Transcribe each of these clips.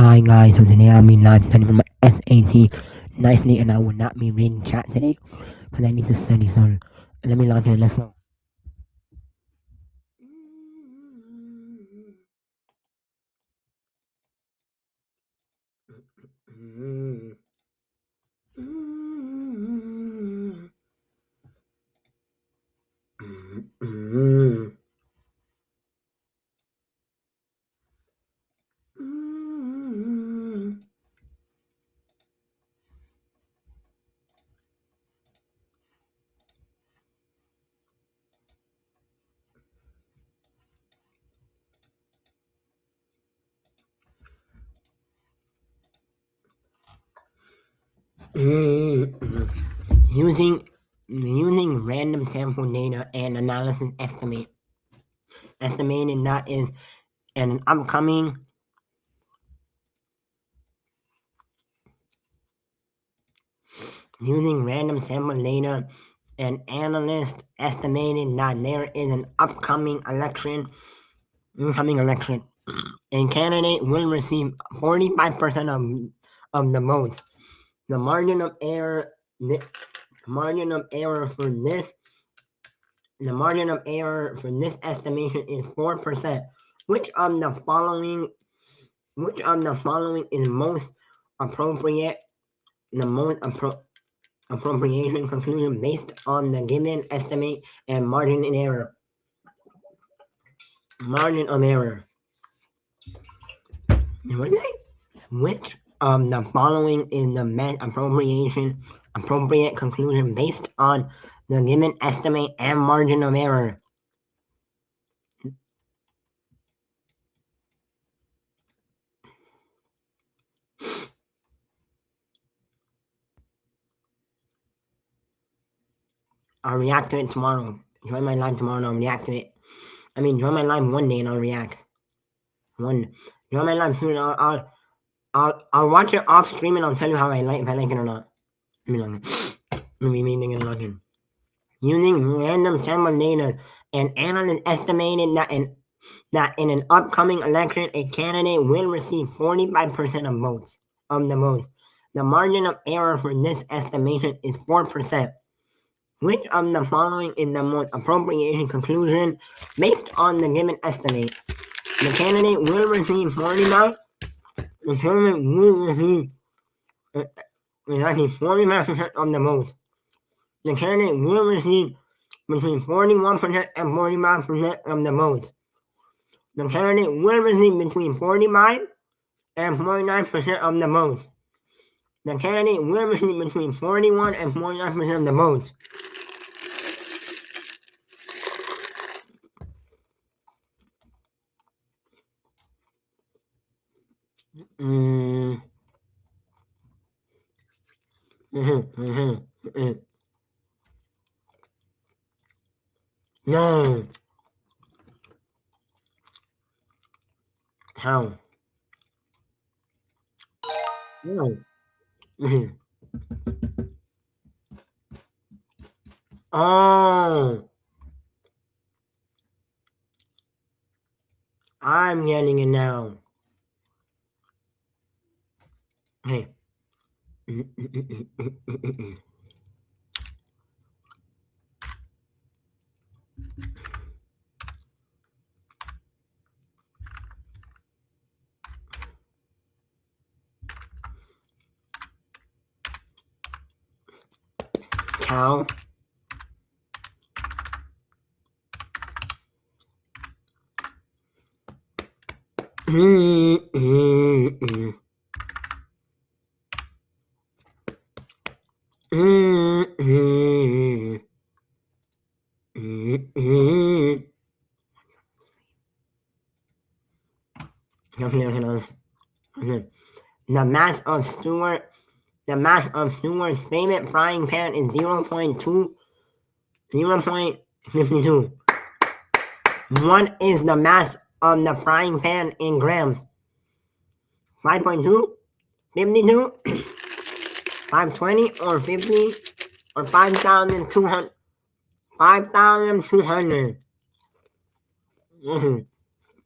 Hi guys, so today I'm in live studying for my SAT nicely and I will not be reading chat today because I need to study, so let me log in, let's go. Using random sample data and analysis estimating that is an upcoming using random sample data and analyst estimating that there is an upcoming election a candidate will receive 45% of the votes. The margin of error for this estimation is 4%. Which of the following is most appropriate? The most appropriation conclusion based on the given estimate and margin of error. What is it? Which of the following is the best appropriate conclusion based on the given estimate and margin of error? I'll react to it tomorrow. Join my live tomorrow and I'll react to it. Join my live one day and I'll react. Join my live soon. I'll watch it off stream and I'll tell you how if I like it or not. Let me log in. Using random sample data, an analyst estimated that in an upcoming election, a candidate will receive 45% of the votes. The margin of error for this estimation is 4%. Which of the following is the most appropriate conclusion based on the given estimate? The candidate will receive 45%. The candidate will receive 45% of the votes. The candidate will receive between 41% and 45% of the votes. The candidate will receive between 45 and 49% of the votes. The candidate will receive between 41 and 49% of the votes. No. How? No. Oh. I'm getting it now. Hey. Cow. The mass of Stewart's favorite frying pan is 0.52. What is the mass of the frying pan in grams? 5.2, 52, 520, or 50, or 5,200? 5,200.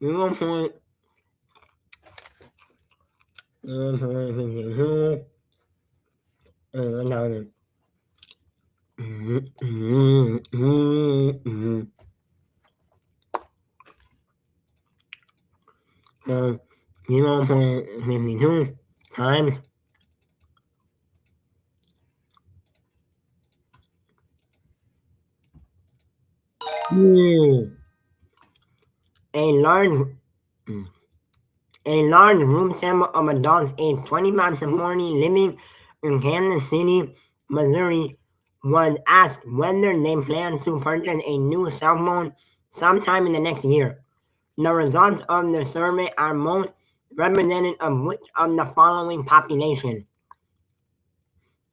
0. So 0.52 times a large a large room sample of adults aged 25 to 40 living in Kansas City, Missouri was asked whether they plan to purchase a new cell phone sometime in the next year. The results of the survey are most representative of which of the following population: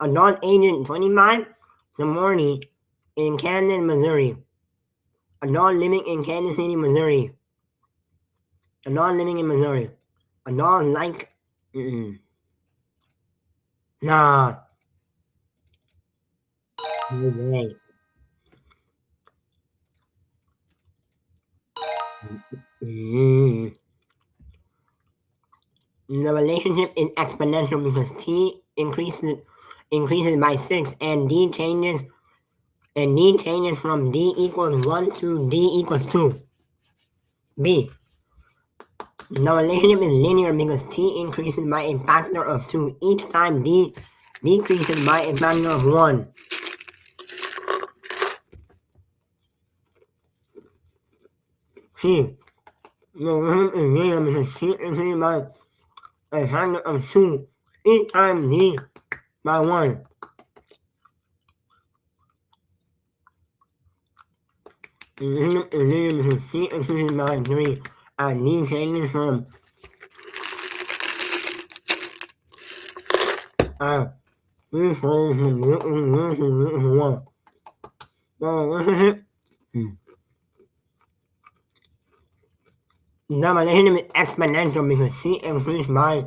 adults aged 25 to 40 in Kansas, Missouri. Adult living in Kansas City, Missouri. Adult living in Missouri. Adult like. Nah. No way. Mm. The relationship is exponential because T increases by 6 and D changes from D equals 1 to D equals 2. B. The relationship is linear because T increases by a factor of 2 each time D decreases by a factor of 1. C. The relationship is linear because T increases by a factor of 2 each time D by 1. The relationship is linear because T increases by 3 and D changes from uh, 3 times from 0 to 1. The relationship The relationship is exponential because C increases by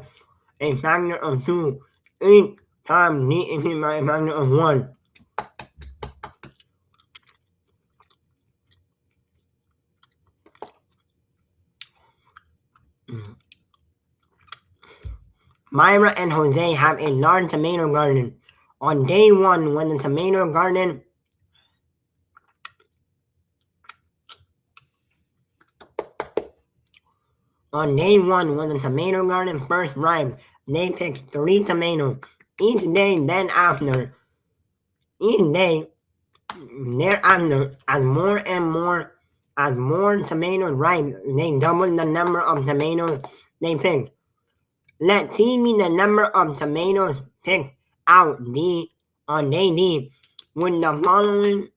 a factor of 2 each time D increases by a factor of 1. Myra and Jose have a large tomato garden. On day one, when the tomato garden first riped, they picked 3 tomatoes. Each day thereafter, as more tomatoes ripe, they doubled the number of tomatoes they picked. Let T be the number of tomatoes picked out on day D with the following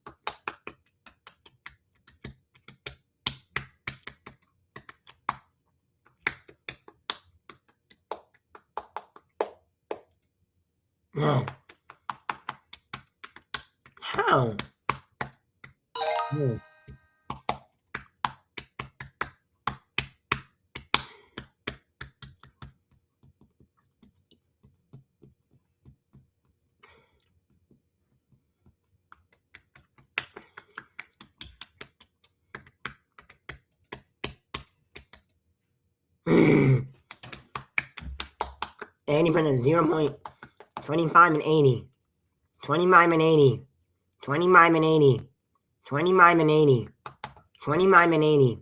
how? Any percent 0.25 and 80. 25 and 80. 25 and 80. 25 and 80. 25 and 80.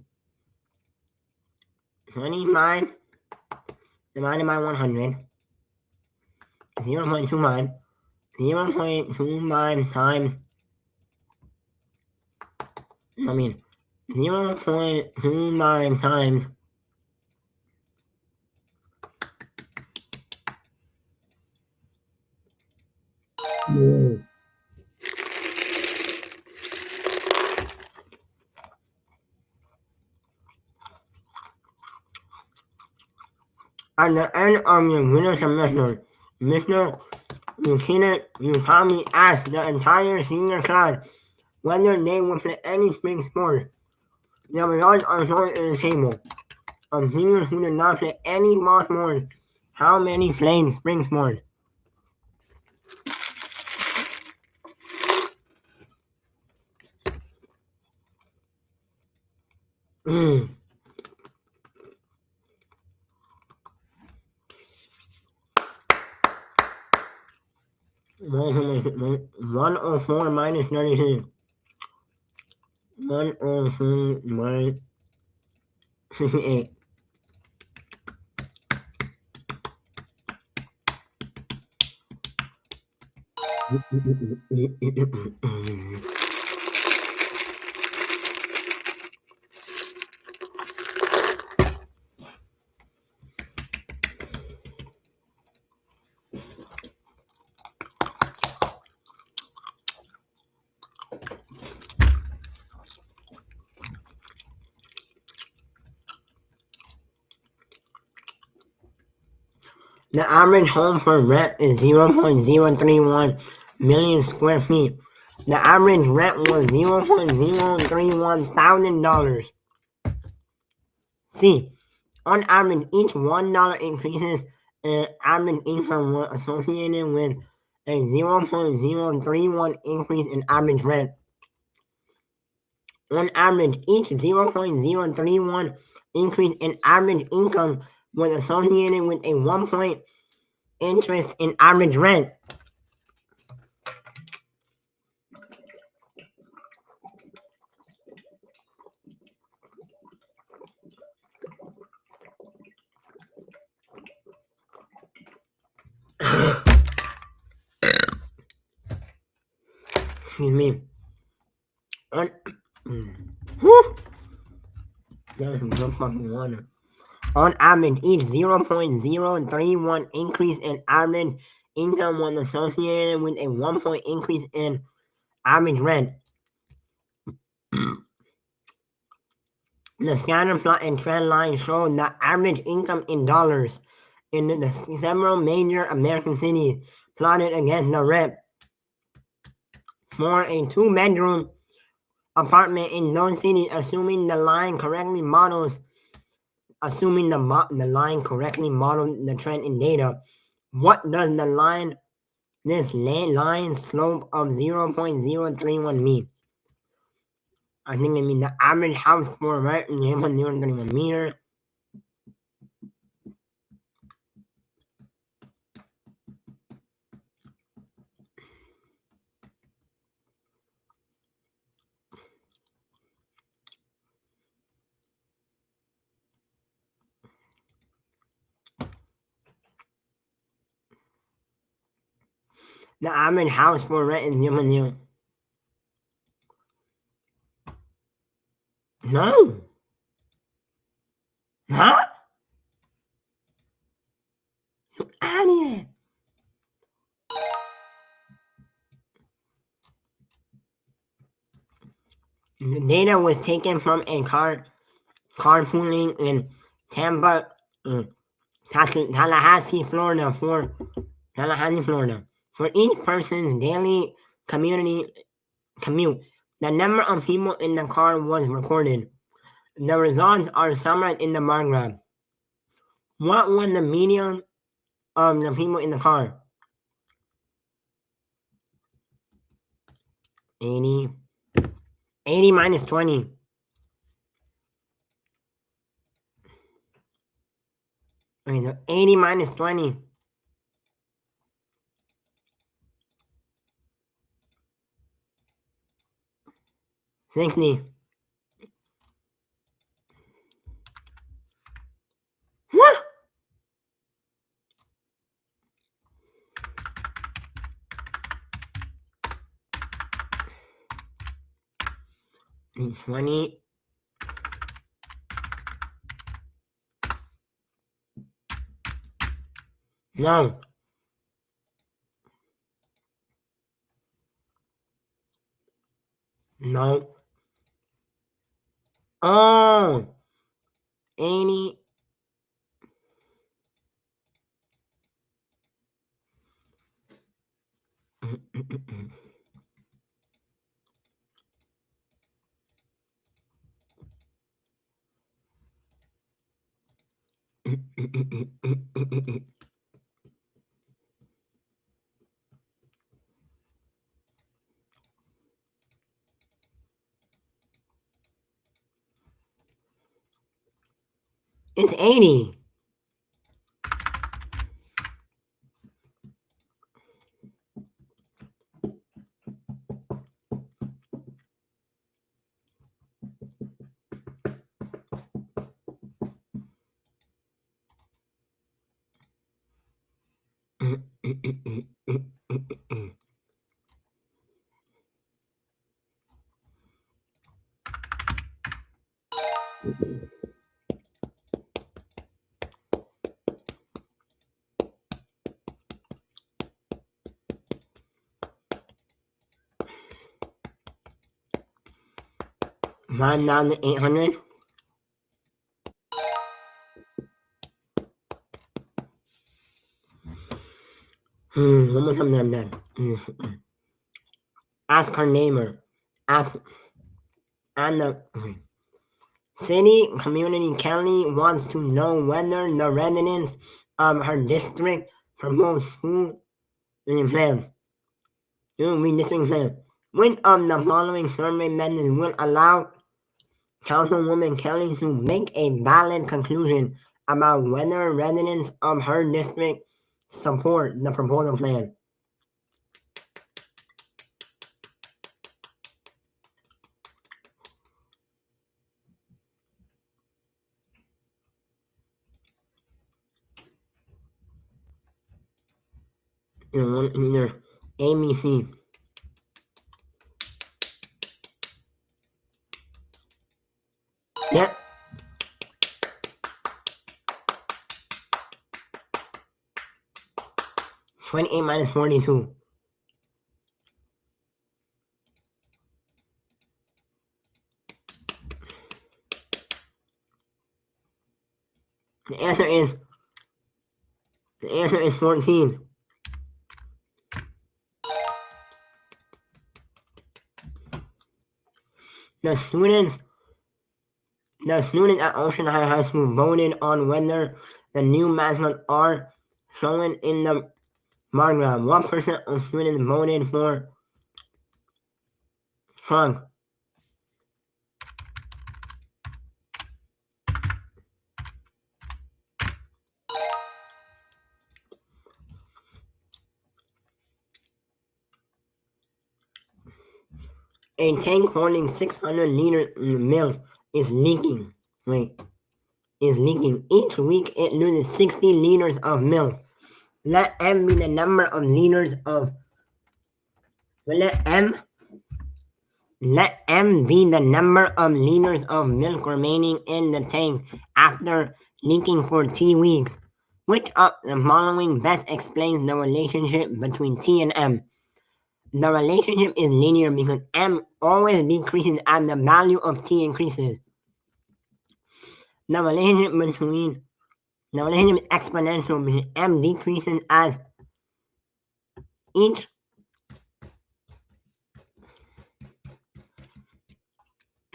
25 divided by 100. 0.25. 0.25 times. 0.29 times. At the end of your winter semester, Mr. Lieutenant, you probably asked the entire senior class whether they would play any spring sport. The results are shown in the table. Of seniors who did not play any fall sports, how many played spring sports? 104 minus 36. 104 minus 68. The average home for rent is 0.031 million square feet. The average rent was $0.031,000. C. On average, each $1 increases in average income was associated with a 0.031 increase in average rent. On average, each 0.031 increase in average income was associated with a 1 point interest in average rent. Excuse me. On On average, each 0.031 increase in average income was associated with a 1 point increase in average rent. The scatter plot and trend line show the average income in dollars in the several major American cities plotted against the rent for a 2-bedroom apartment in those cities, assuming the line correctly models the trend in data. What does this line slope of 0.031 mean? I think it means the average house for rent is 0.031 meter. The average house for rent is 0.0. No. Huh? You idiot. The data was taken from a carpooling in Tallahassee, Florida. For each person's daily commute, the number of people in the car was recorded. The results are summarized in the bar graph. What was the median of the people in the car? 80. 80 minus 20. Okay, so 80 minus 20. 60. What? And 20. No. No. Oh. 80. It's 80. $1,800. One more time, I'm done. Ask her neighbor. Ask and the city, community, county wants to know whether the residents of her district propose school plans. Redistricting plan. Which of the following survey methods will allow Councilwoman Kelly to make a valid conclusion about whether residents of her district support the proposal plan? Either A, B, C. Yep. $28 minus 42. The answer is 14. The students at Ocean High School voted on whether the new mascots are shown in the bar graph. What percent of students voted for Trunk? A tank holding 600 liters of milk is leaking. Each week it loses 60 liters of milk. Let M be the number of liters of let M be the number of liters of milk remaining in the tank after leaking for T weeks. Which of the following best explains the relationship between T and M? The relationship is linear because M always decreases as the value of T increases. The relationship is exponential because M decreases as each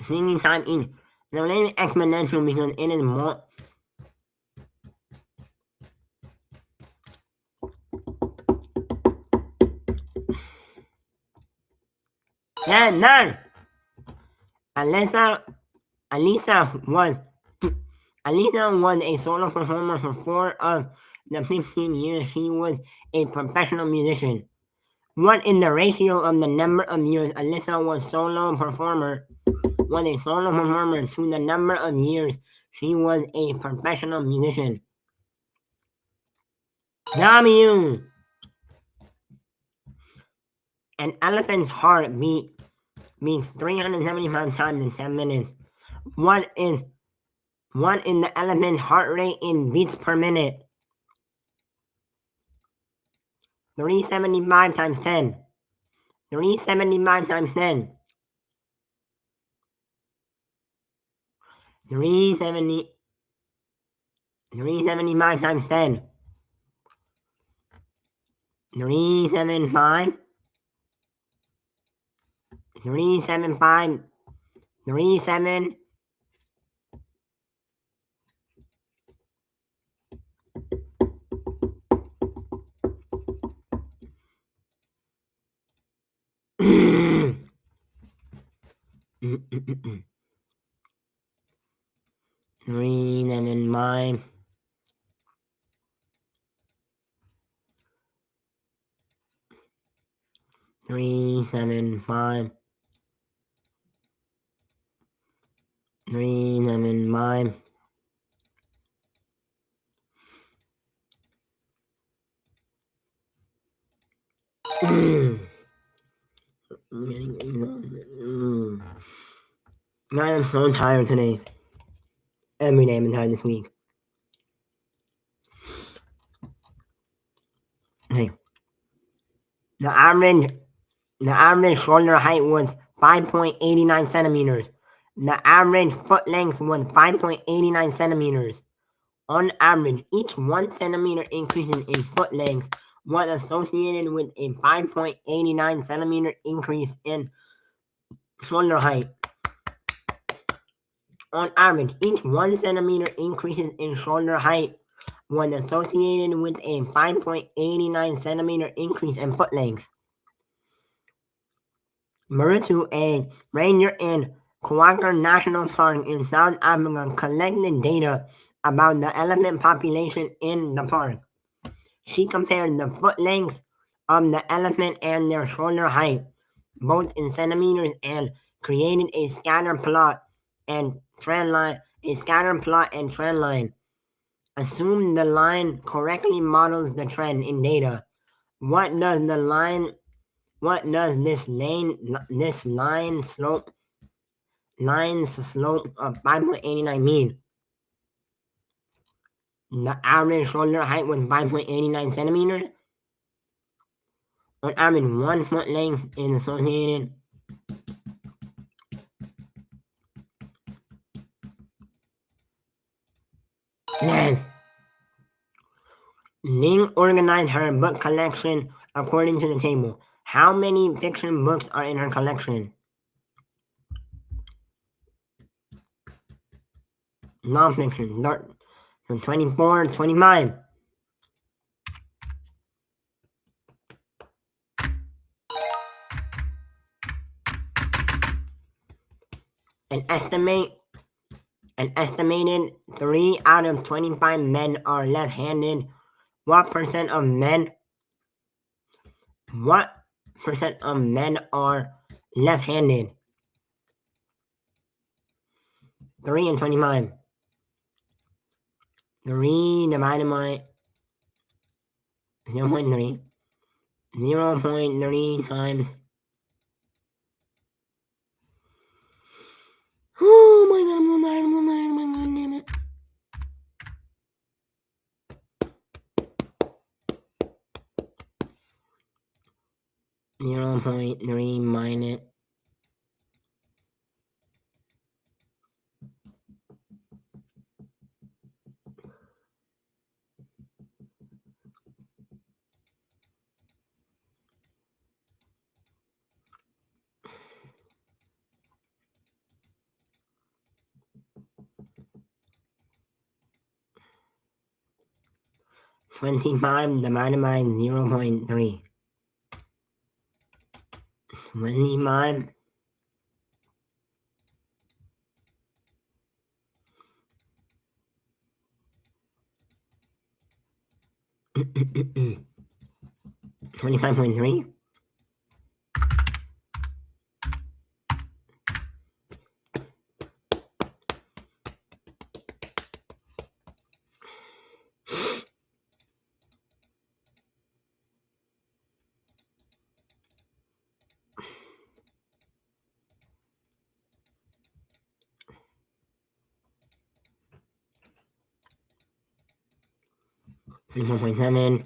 single time each. The relationship is exponential because it is more no. Alisa was a solo performer for 4 of the 15 years she was a professional musician. What is the ratio of the number of years Alisa was a solo performer to the number of years she was a professional musician? W. An elephant's heart beats 375 times in 10 minutes. What is the elephant's heart rate in beats per minute? 375 times 10. 375 times 10. 375 times 10. 375. 375. 37. Three, seven, five. 375. 375. I am so tired today. Every day I'm tired this week. Hey, the average shoulder height was 5.89 centimeters. The average foot length was 5.89 centimeters. On average, each 1 centimeter increase in foot length was associated with a 5.89 centimeter increase in shoulder height. On average, each 1 centimeter increase in shoulder height was associated with a 5.89 centimeter increase in foot length. Marutu, a ranger in Kruger National Park in South Africa, collected data about the elephant population in the park. She compared the foot length of the elephant and their shoulder height, both in centimeters, and created a scatter plot and trend line. Assume the line correctly models the trend in data. What does this line slope of 5.89 mean? The average shoulder height was 5.89 centimeters. On average, 1 foot length is associated. Yes. Ling organized her book collection according to the table. How many fiction books are in her collection? Non-fiction. So 24, 25. An estimated 3 out of 25 men are left-handed. What percent of men are left-handed? 3 and 25. 3 divided by 0.3. 0.3 times. Oh my god, I'm so tired, oh my god, damn it. .3 minus 25 divided by 0.3. 25 25.3. .7.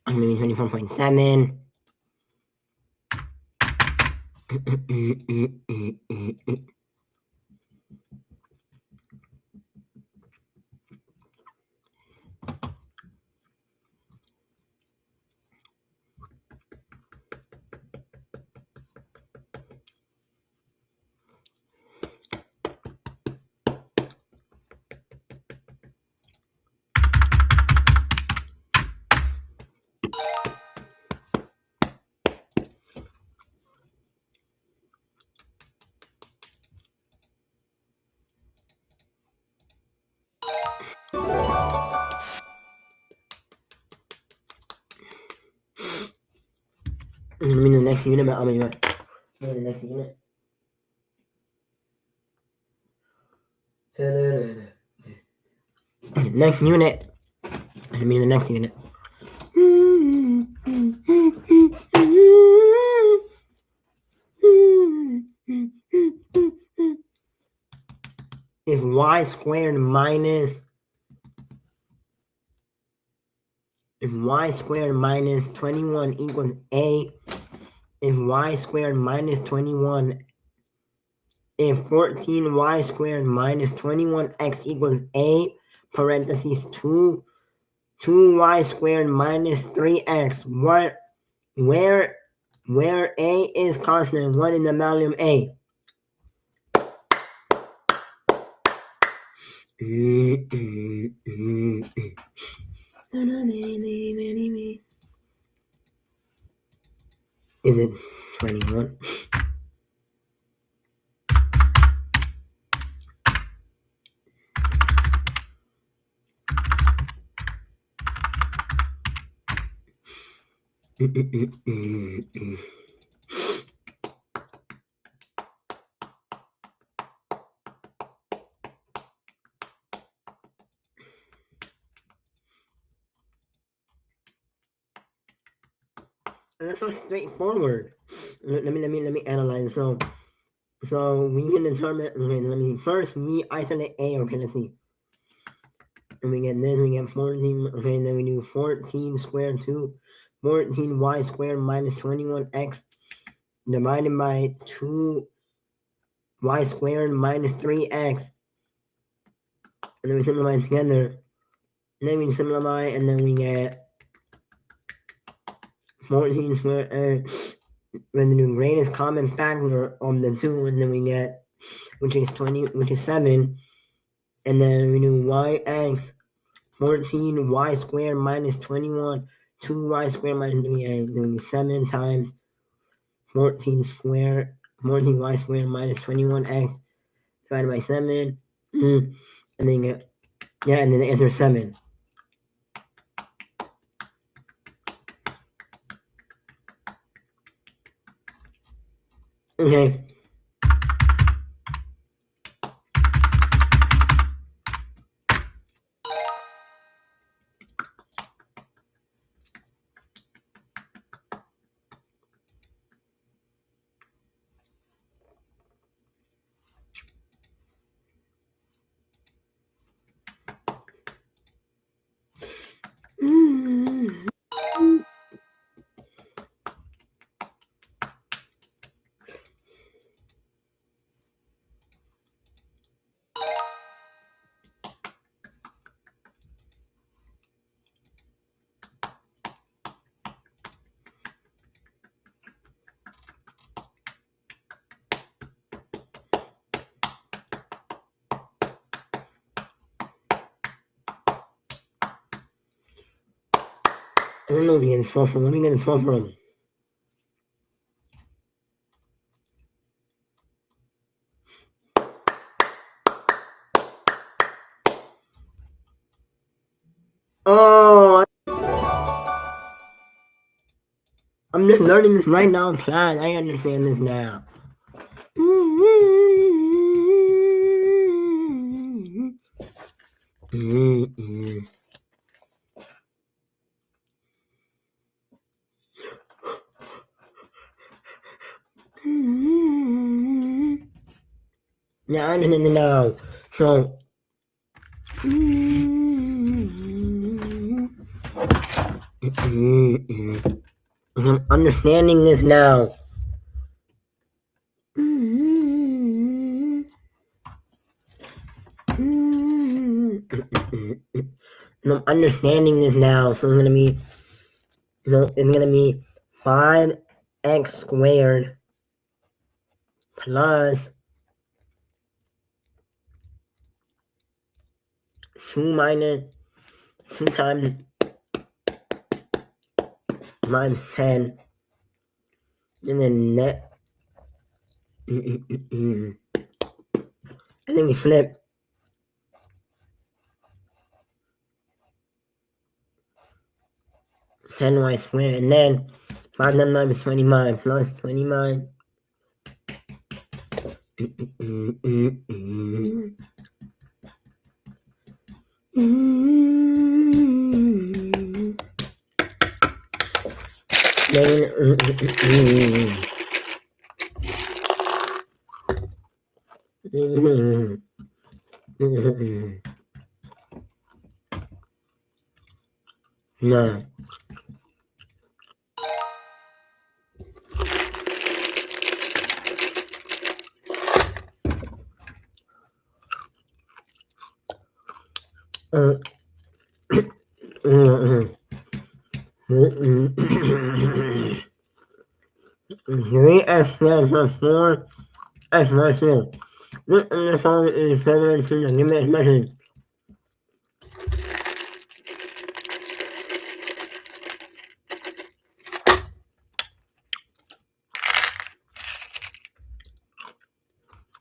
Maybe 24.7. Let me know the next unit, but I'll be right. The next unit. next unit. I mean the next unit. If y squared minus 21 equals a, if y squared minus 21, if 14y squared minus 21x equals a, parentheses 2y squared minus 3x, where a is constant, what is the value of a? Is it 21? That's so straightforward. Let me analyze. So we can determine. Okay, first we isolate a. Okay, let's see. And we get this. We get 14. Okay, and then we do 14 squared 14y squared minus 21x divided by 2y squared minus 3x. And then we simplify together. And then we simplify, and then we get 14 squared. When the greatest common factor of the two, and then we get, which is 7, and then we do yx 14y squared minus 21, 2y squared minus 3x, then we do 7 times 14y squared minus 21x divided by 7, and then get, and then the answer is 7. Okay. I don't know if you get a 12 from. Let me get a 12 from. Oh, I'm just learning this right now in class. I understand this now. Yeah, I understand it now. So, I'm understanding this now. I'm understanding this now. So it's gonna be 5x squared plus 2 times minus 10, and then net. I think we flip. y squared, and then 5 times 9 is 29 plus 29. No. Three X plus 4 X plus 2. This interval is equivalent to the limit method.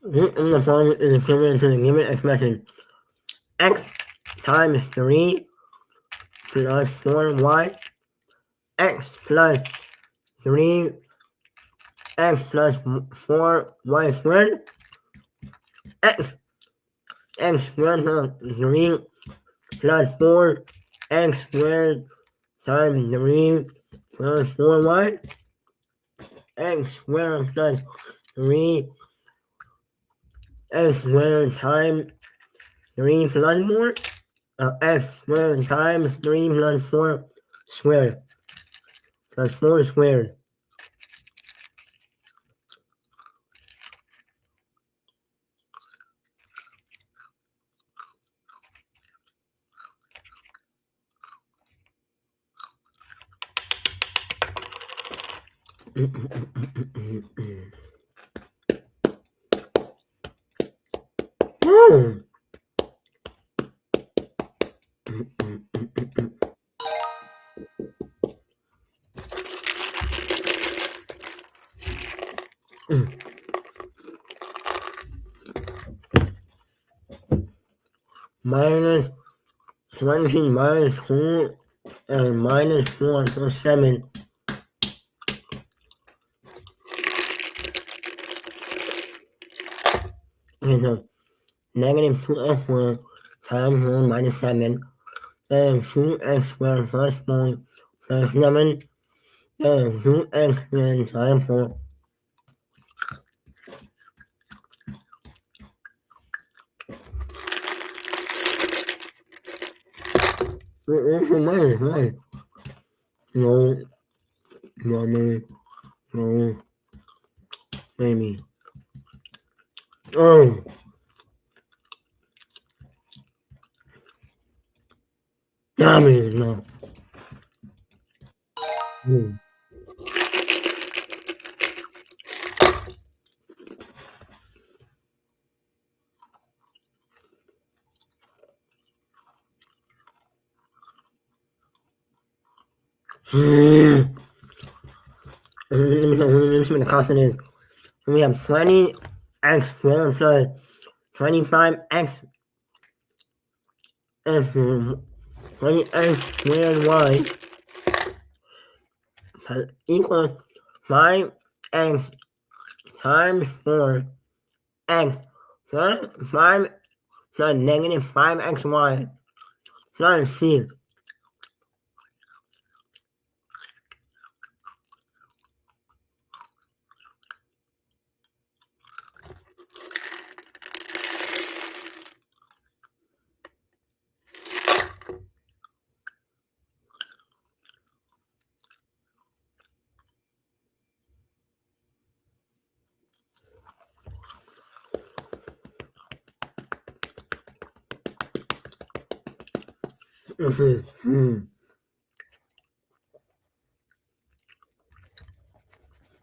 This interval is equivalent to the limit expression. X times 3 plus 4y. X plus 3 x plus 4y squared. X squared plus 3 plus 4 x squared times 3 plus 4y. X squared plus 3 x squared times 3 plus 4. X squared times 3 plus 4 squared. Plus 4 squared. Minus 20 minus 2 and minus 4 plus 7. Okay, so negative 2x times 1 minus 7. Then 2x squared plus 4 plus 7. Then 2x squared times 4. Wait. No, no, maybe. Oh, damn no. Let me the constant is. We have 20x squared plus 25x and 20x squared y equals 5x times 4x plus 5 plus negative 5xy plus c. I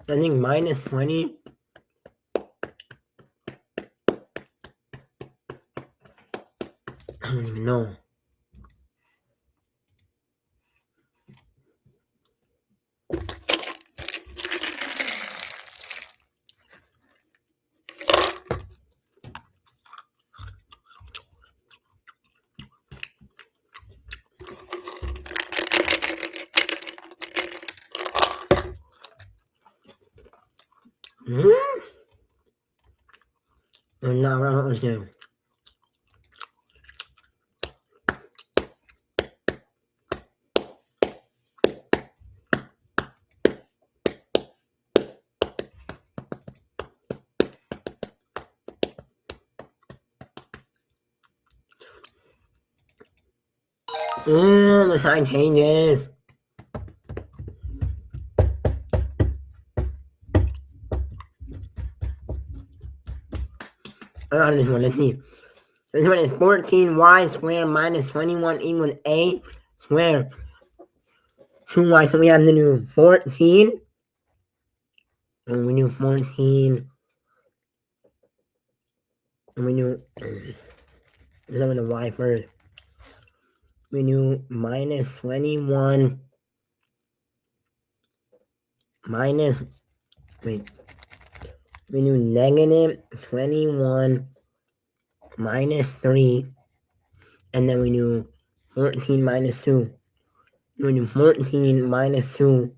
think minus 20. I don't even know. I'm not around this game. The sign changes. I don't know this one. Let's see. This one is 14y squared minus 21 equals a squared. 2y, so we have to do 14. And we do 14. And we do, let's have the y first. We do minus 21 minus, wait. We do negative 21 minus 3. And then we do 14 minus 2. We do 14 minus 2.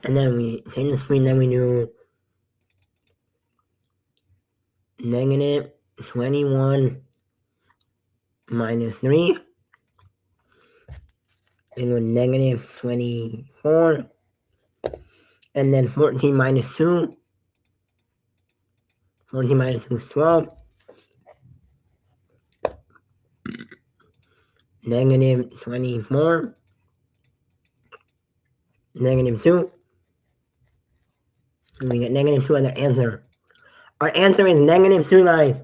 And then we change the screen, then we do negative 21 minus 3 equals negative 24. And then 14 minus 2. 14 minus 2 is 12. Negative 24. Negative 2. And we get negative 2 as our answer. Our answer is negative 2, guys.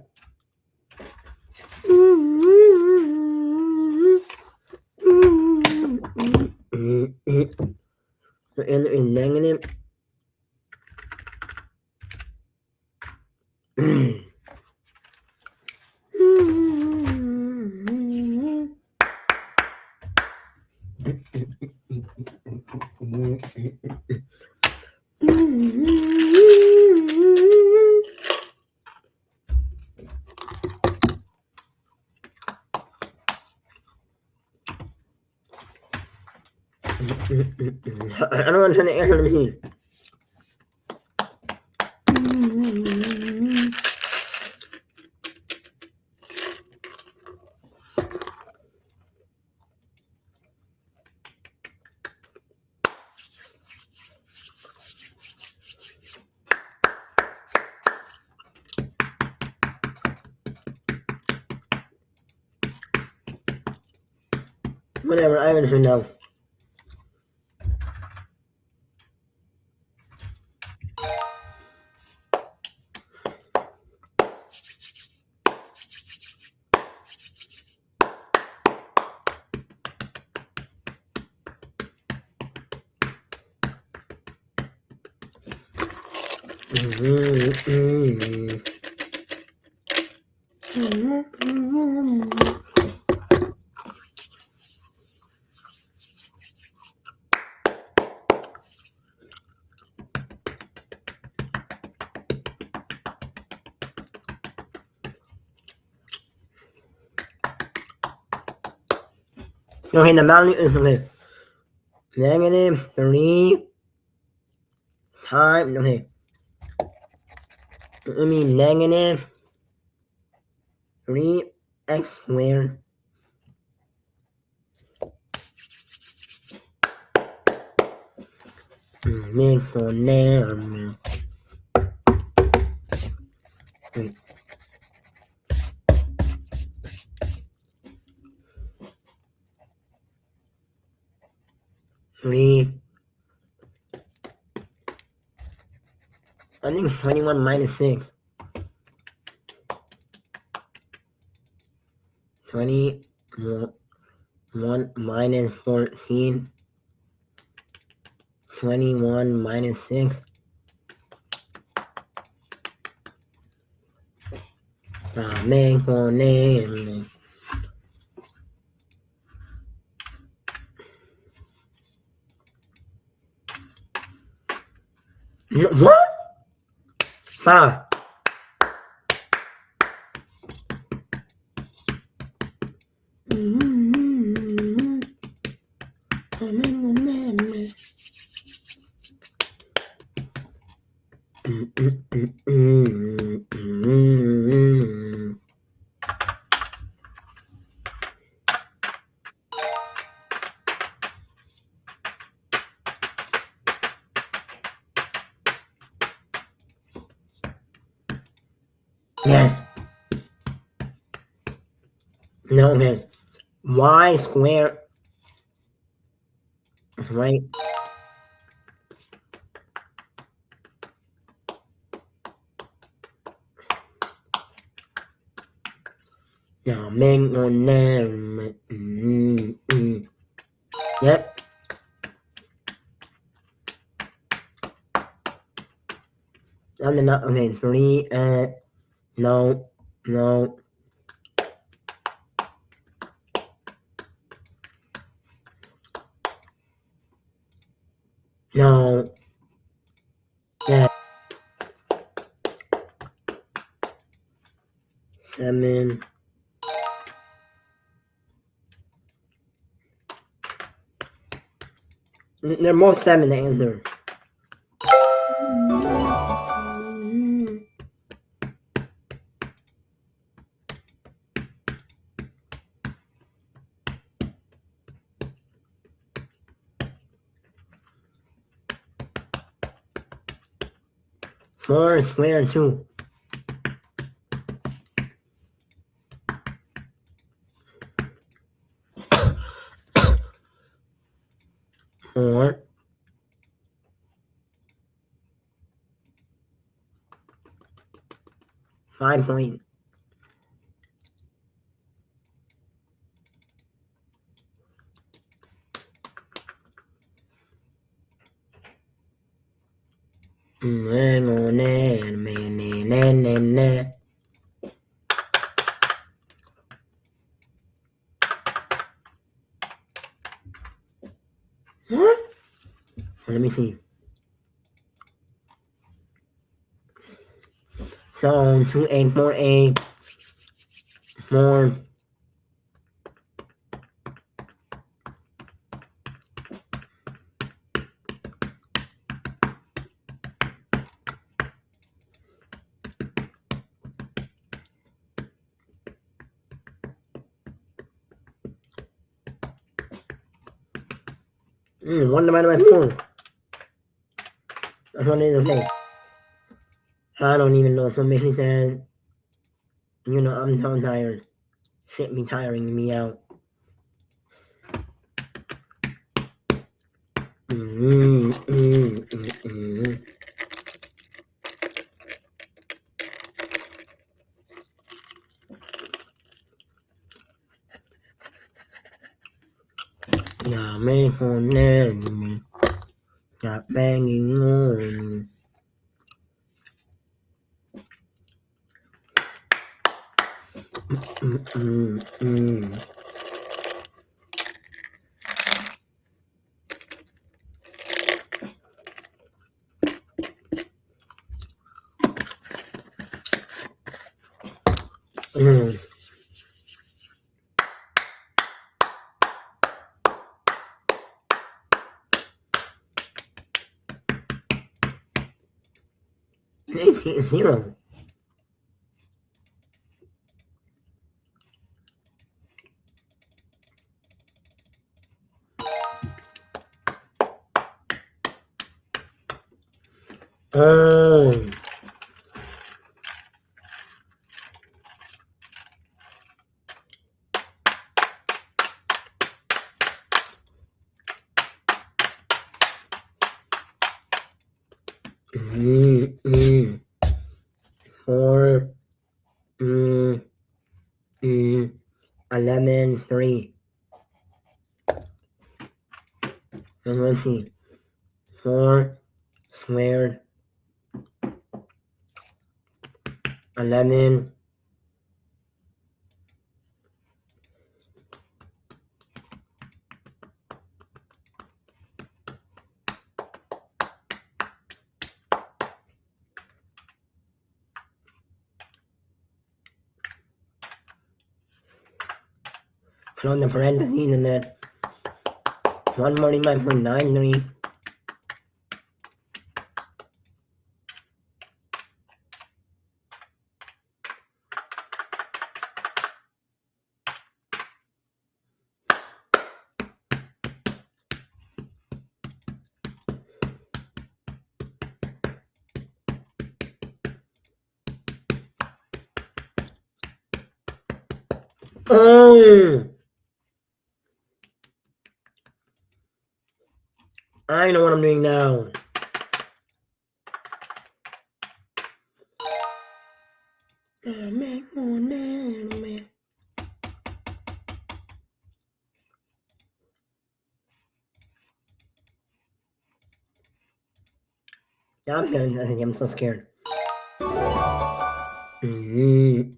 The answer is negative. I don't understand the answer to me. Whatever, I don't know. Okay, the value is negative 3 times, okay, it means negative 3x squared makes for negative 3. I think 21 minus 6. 21 minus 14. 21 minus 6. Make for negative. What? 5. Yes. No, okay. Y squared is right. Now make on them. Yep. Not okay. 3 no, no. No. Yeah. 7. They're both 7 to answer. 4 squared 2. 4. 5 point. What? Let me see. So 2A, 4A, 4. One divided by 4. That's what it is. Okay. I don't even know. Somebody said, I'm so tired. Shit be tiring me out. Nhà mê hồn nè, nhà bè nghỉ ngơi. Zero. Oh. Four. 11, 3. So let's see. 4 squared. 11. Close the parentheses and then 145.93. Oh, I know what I'm doing now. I'm so scared. Mm-hmm.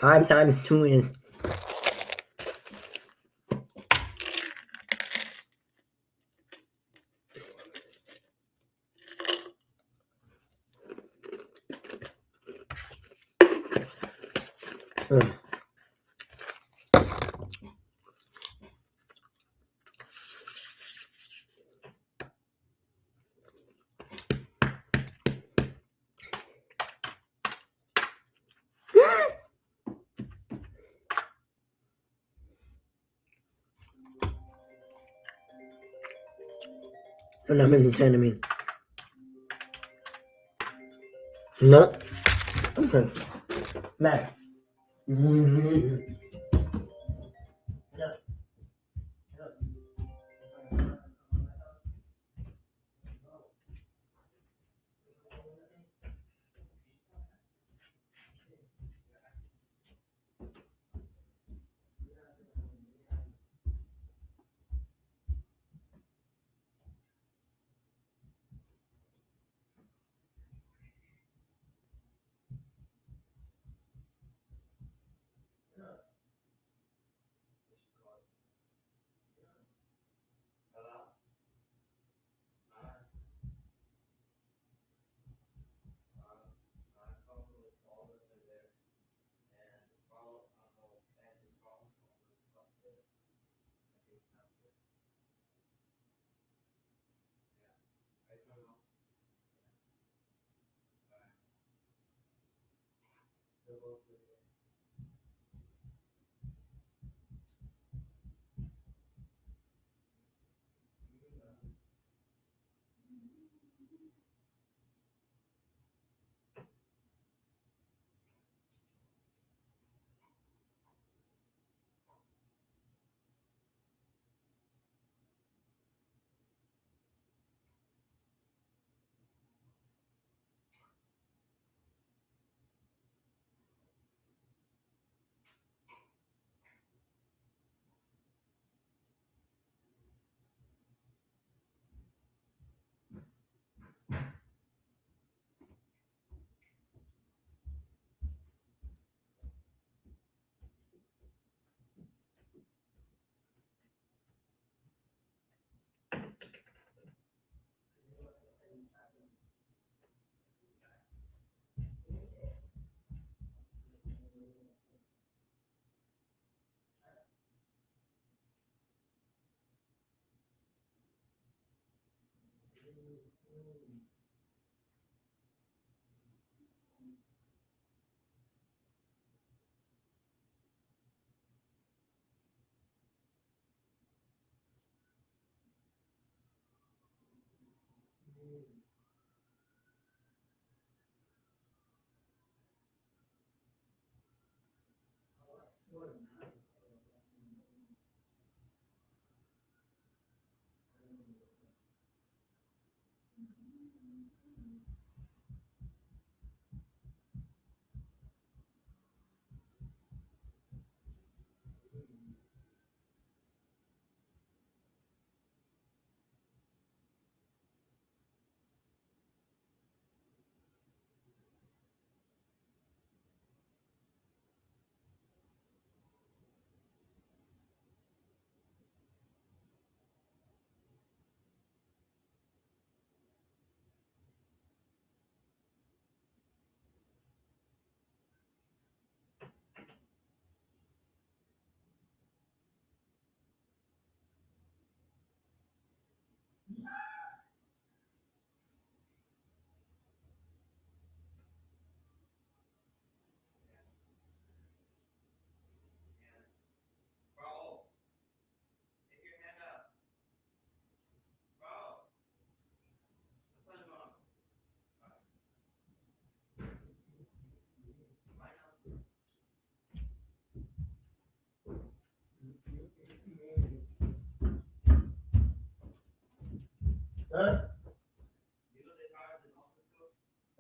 Five times two is. Uh, I'm not really trying to mean. No. Okay. Matt.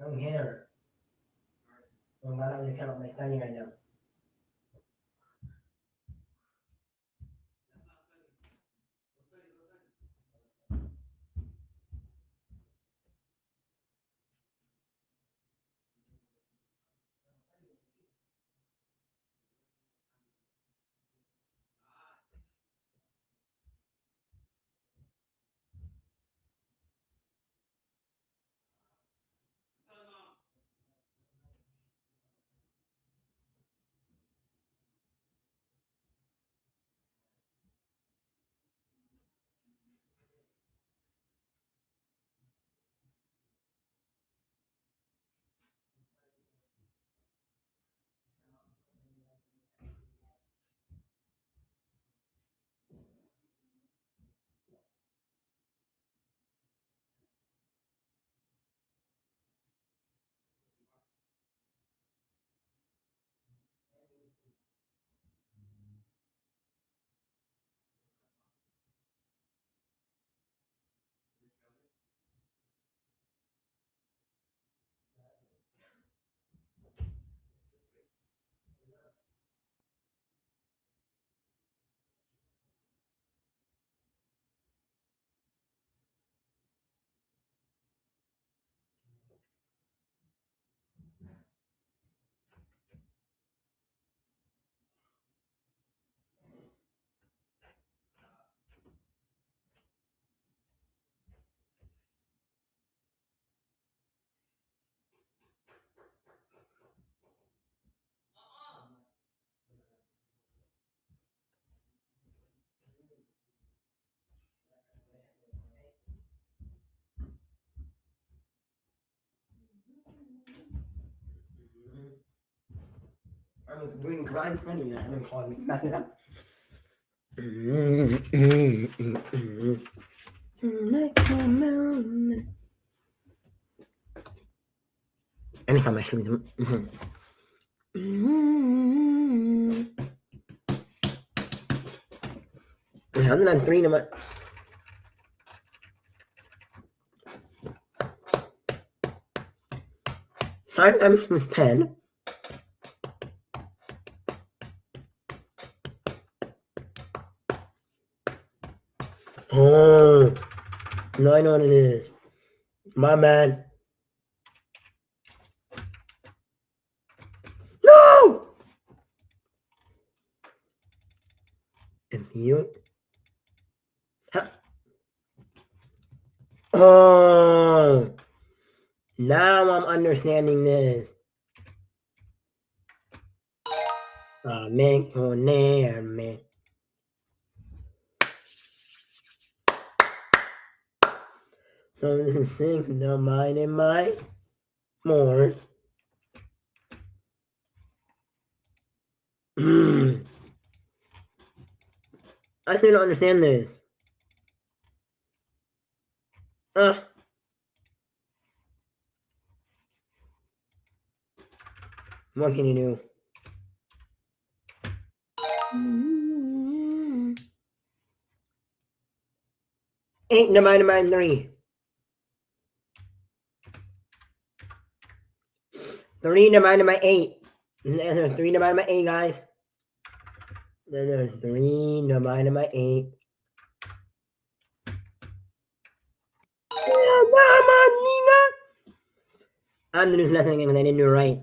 I don't care. I'm not going to count my study right now. I was doing grind money, man. I'm calling me back it up. Anytime I see them. 103 naman. Five times 10. Oh, no, I know what it is. My man. No! If you. Huh. Oh, now I'm understanding this. Make your name, man. So this is things no mine and mine. More. I still don't understand this. What can you do? 8 divided by 3. 3 divided by 8. This is the answer. 3 divided by 8, guys. There's 3 divided by 8. I'm doing this lesson again because I didn't do it right.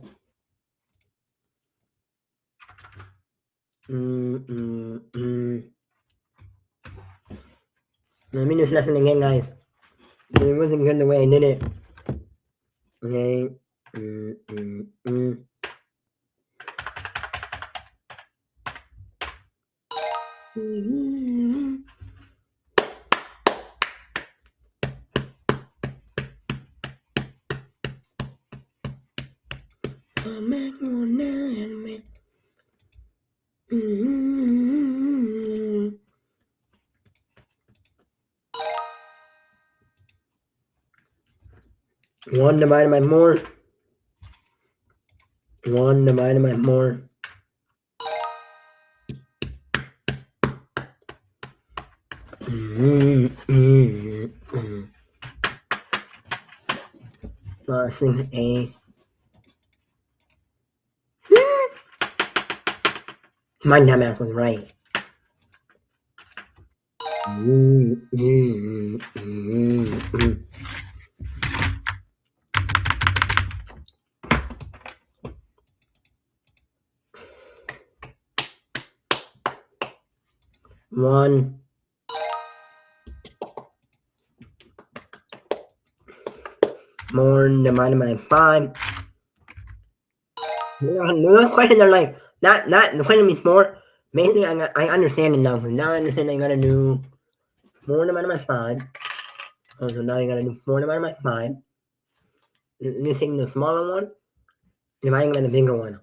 Let me do this lesson again, guys. It wasn't good the way I did it. Okay. One divided by more. 1 divided by more. plus 6a. My dumbass was right. One more divided by 5. Those questions are like not the question before. Basically, I understand it now. Because now I understand I gotta do 4 divided by 5. Oh, so now you gotta do 4 divided by 5. You're taking the smaller one, dividing by the bigger one.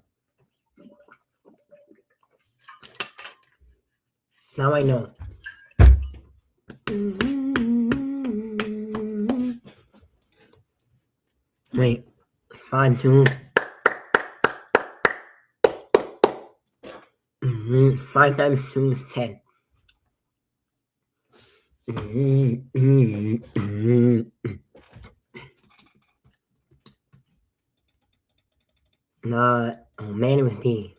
Now I know. Wait, 5, 2. 5 times 2 is 10. Not, oh man, it was B.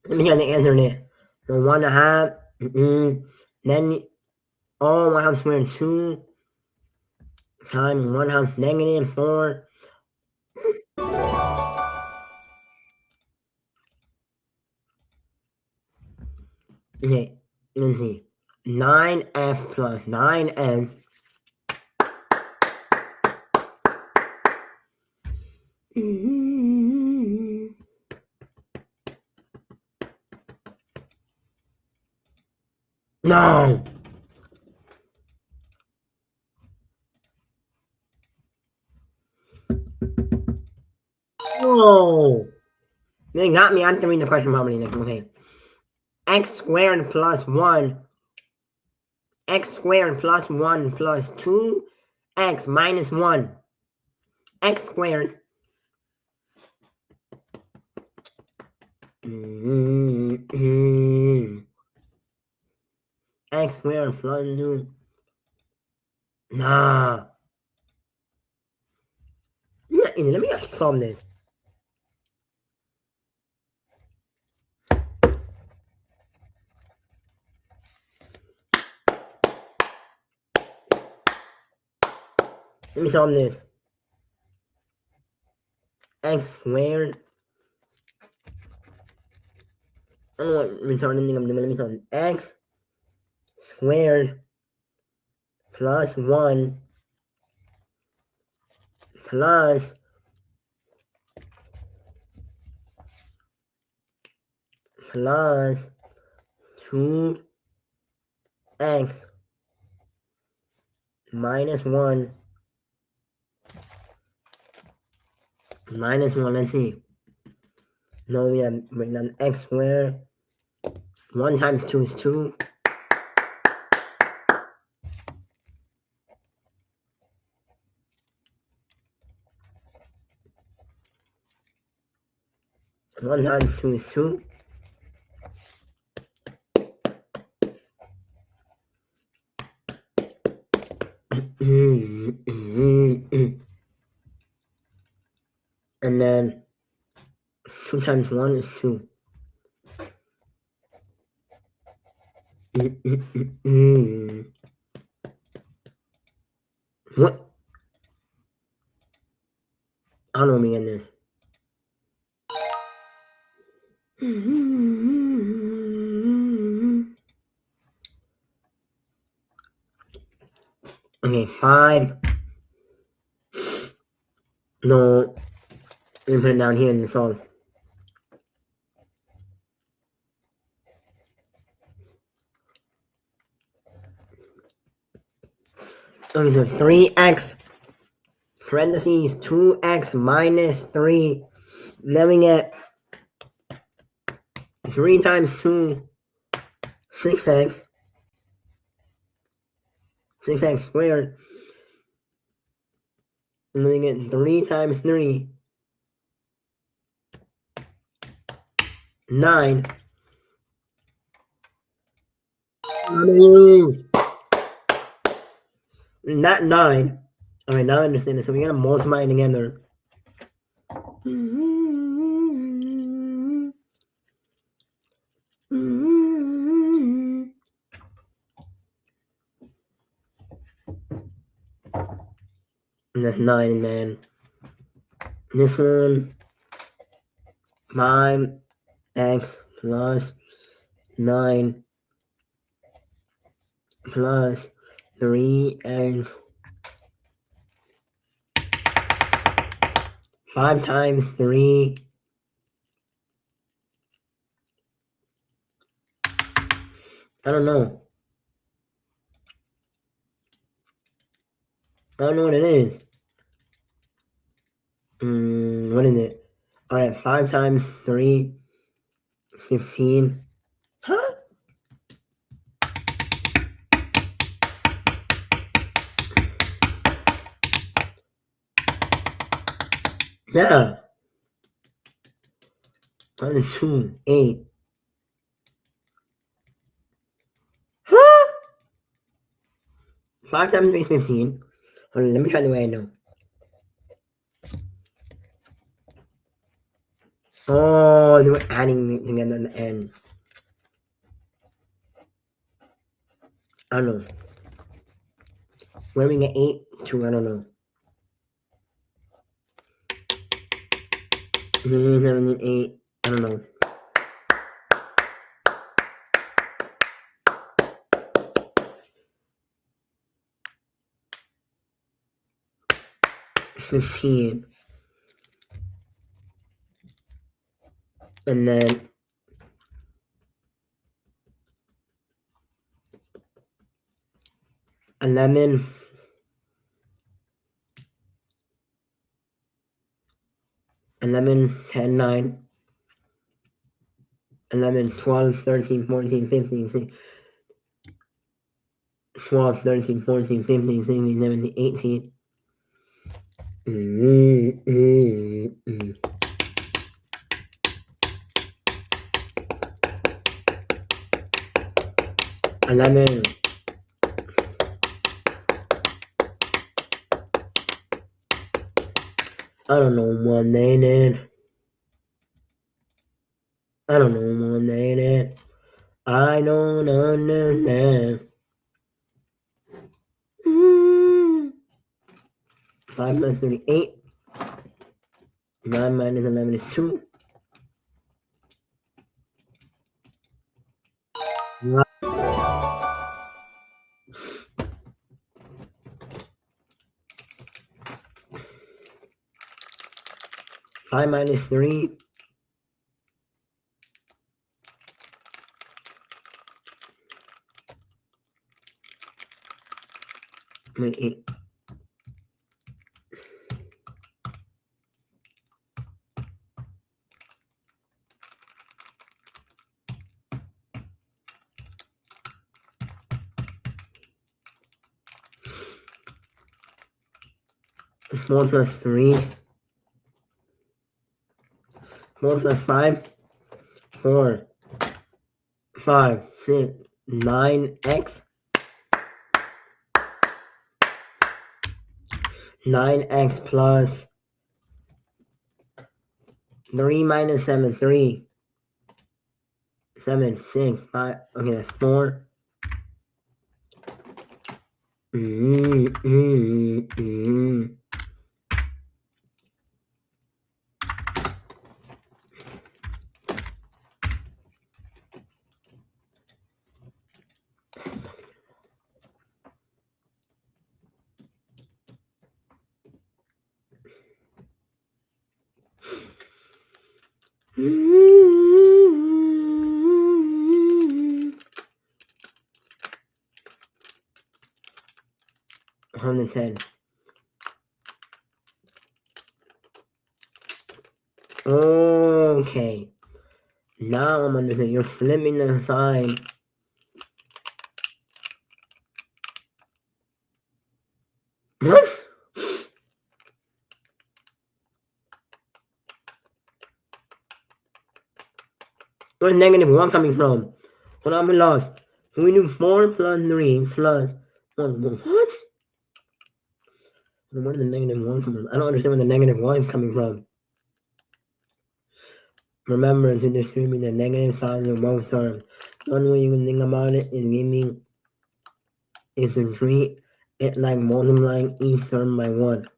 Let me hear the answer there. So 1.5, then, 1/2 squared 2 times 1/2 negative 4. Okay, let's see. 9f plus 9n. No! Oh! They got me. I have to read the question properly next. Okay. X squared plus 1. X squared plus 1 plus 2. X minus 1. X squared. X squared plus 2. Nah. Let me solve this. Let me solve this. X squared. I don't know what retarded thing I'm doing. Let me solve X squared plus 1 plus 2x minus 1 minus 1. Let's see. No, we have written down x squared. 1 times 2 is 2. One times 2 is 2. And then 2 times 1 is 2. What? I don't know me in this. Okay, 5. No. Let me put it down here in the song. Okay, so 3x parentheses 2x minus 3. Then we get 3 times 2, 6x. 6x squared. And then we get 3 times 3. 9. Not 9. Alright, now I understand it. So we gotta multiply together. And that's 9, and then this one, 5x plus 9 plus 3x. 5 times 3. I don't know. I don't know what it is. What is it? Alright, 5 times 3, 15. Huh? Yeah. 2, 8. Huh? 5 times 3 is 15. Hold on, let me try the way I know. Oh, they were adding together at the end. I don't know. Where we get 8 to, I don't know. 7, 8. I don't know. $15. And then $11. 10, 9. 11, 12, 13, 14, 15, 16, 12, 13, 14, 15, 16, 17, 18. 11. I don't know what they did. I don't know what they did. I don't understand. 5 minus 38. 9 minus 11 is 2. Five minus 3. Wait, 8. Four plus 3. 4 plus 5. 4, 5, 6, 9x. 9x plus 3 minus 7, 3. 7, 6, 5. Okay, that's 4. $110. Okay. Now I'm understanding. You're flipping the sign. What? Where's negative 1 coming from? What I'm lost. So we do 4 plus 3 plus 1. What? Where did the negative 1 come from? I don't understand where the negative 1 is coming from. Remember to distribute the negative sides of both terms. One way you can think about it is to treat it like multiplying each term by 1.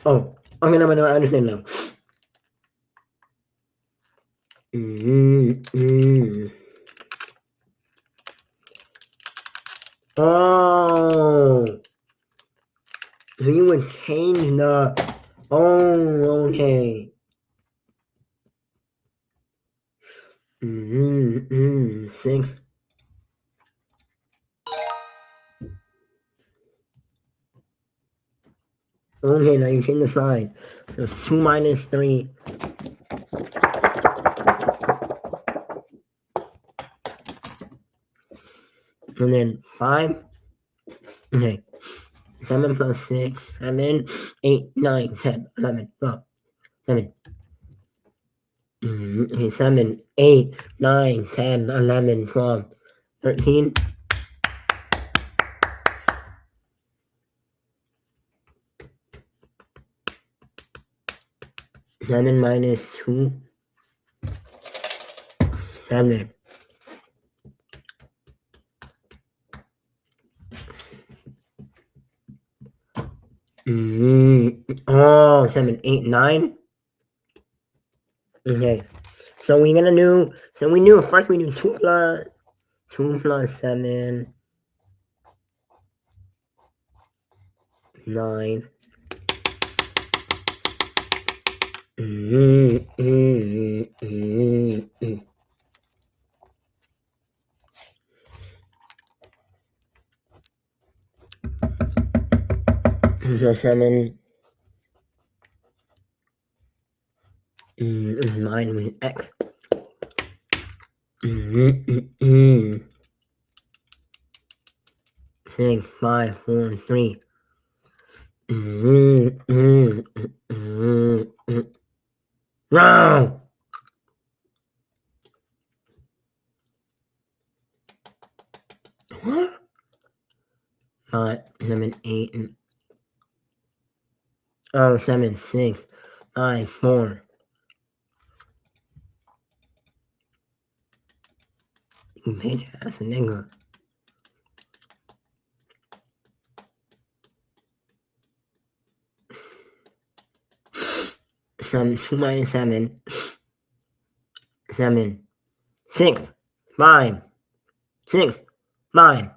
Oh, okay, now I understand now. Oh, so you would change the. Oh, okay. 6. Okay, now you change the sign. So it's 2 minus 3. And then 5. Okay. 7 plus 6, 7, 8, 9, 10, 11, 12, 7. Okay, 7, 8, 9, 10, 11, 12, 13. 7 minus 2, 7. Oh, 7, 8, 9. Okay. So we're gonna do, so we knew first we do 2 plus 7, 9. 7. 9 with x. 6, 5, 4, 3. No! What? 5, 7, 8. Oh, 7, 6, 5, 4. You bitch ass nigga. Some 2 minus 7. 7. 6, 5. 6, 5.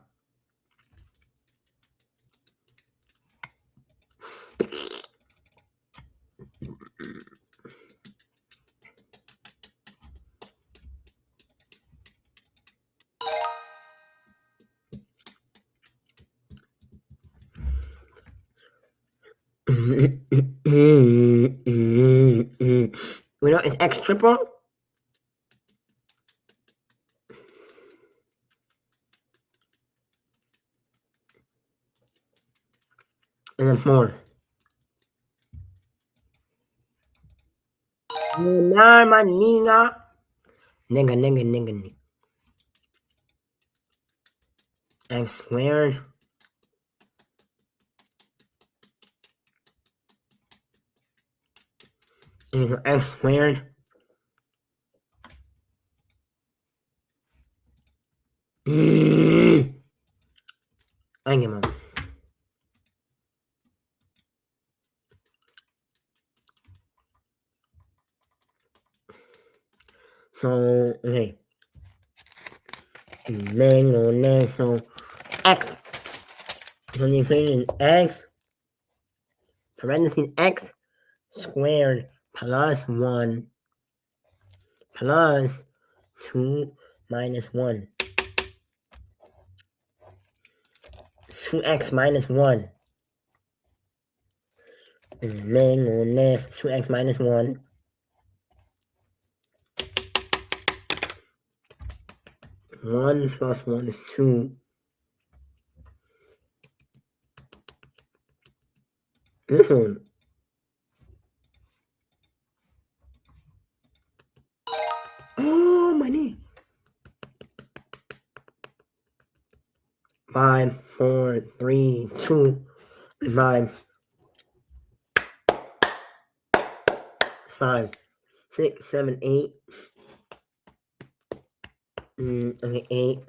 We know it's x triple. And then 4. Nah, my nigga. Nigga. X squared. Is x squared. Thank you, Mom. So, okay. So, x. So the equation is x, parentheses x squared plus 1 plus 2 minus 1. 2x minus 1 2x minus 1. 1 plus 1 is 2. This one. Oh, my knee. 5, 4, 3, 2, 5, 5, 6, 7, 8. Okay, 8.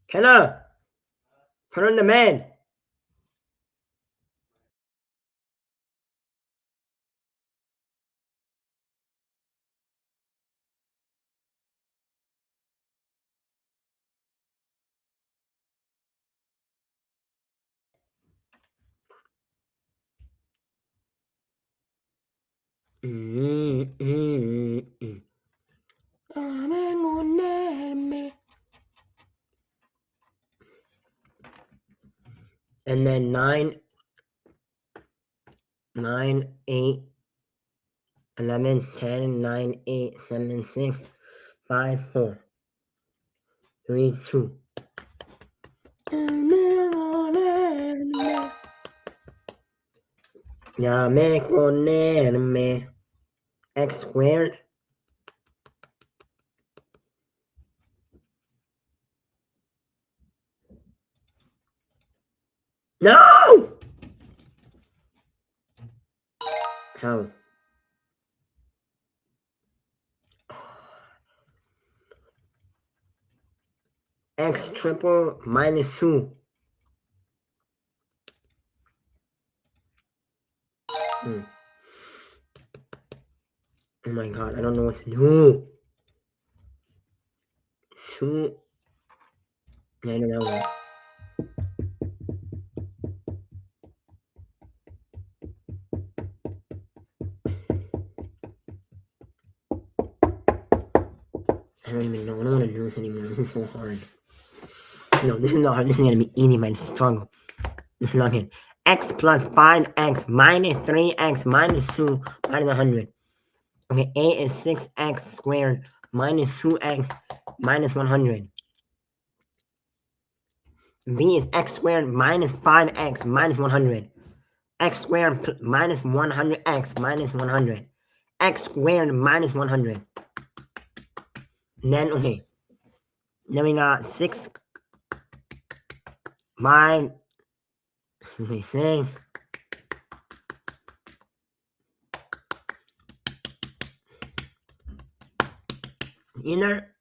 Kenna, put on the bed. And then 9, 8, 11, 10, 9, 8, 7, 6, 5, 4, 3, 2. Dame ponerme x squared. No! How? X triple minus 2. Oh my god, I don't know what to do. 2. I don't know. I don't even know. I don't want to do this anymore. This is so hard. No, this is not hard. This is going to be easy, but struggle. This is not good. X plus 5x minus 3x minus 2 minus 100. Okay, A is 6x squared minus 2x minus 100. B is x squared minus 5x minus 100. X squared minus 100x minus 100. X squared minus 100. Then, okay. Then we got 6 by 6 either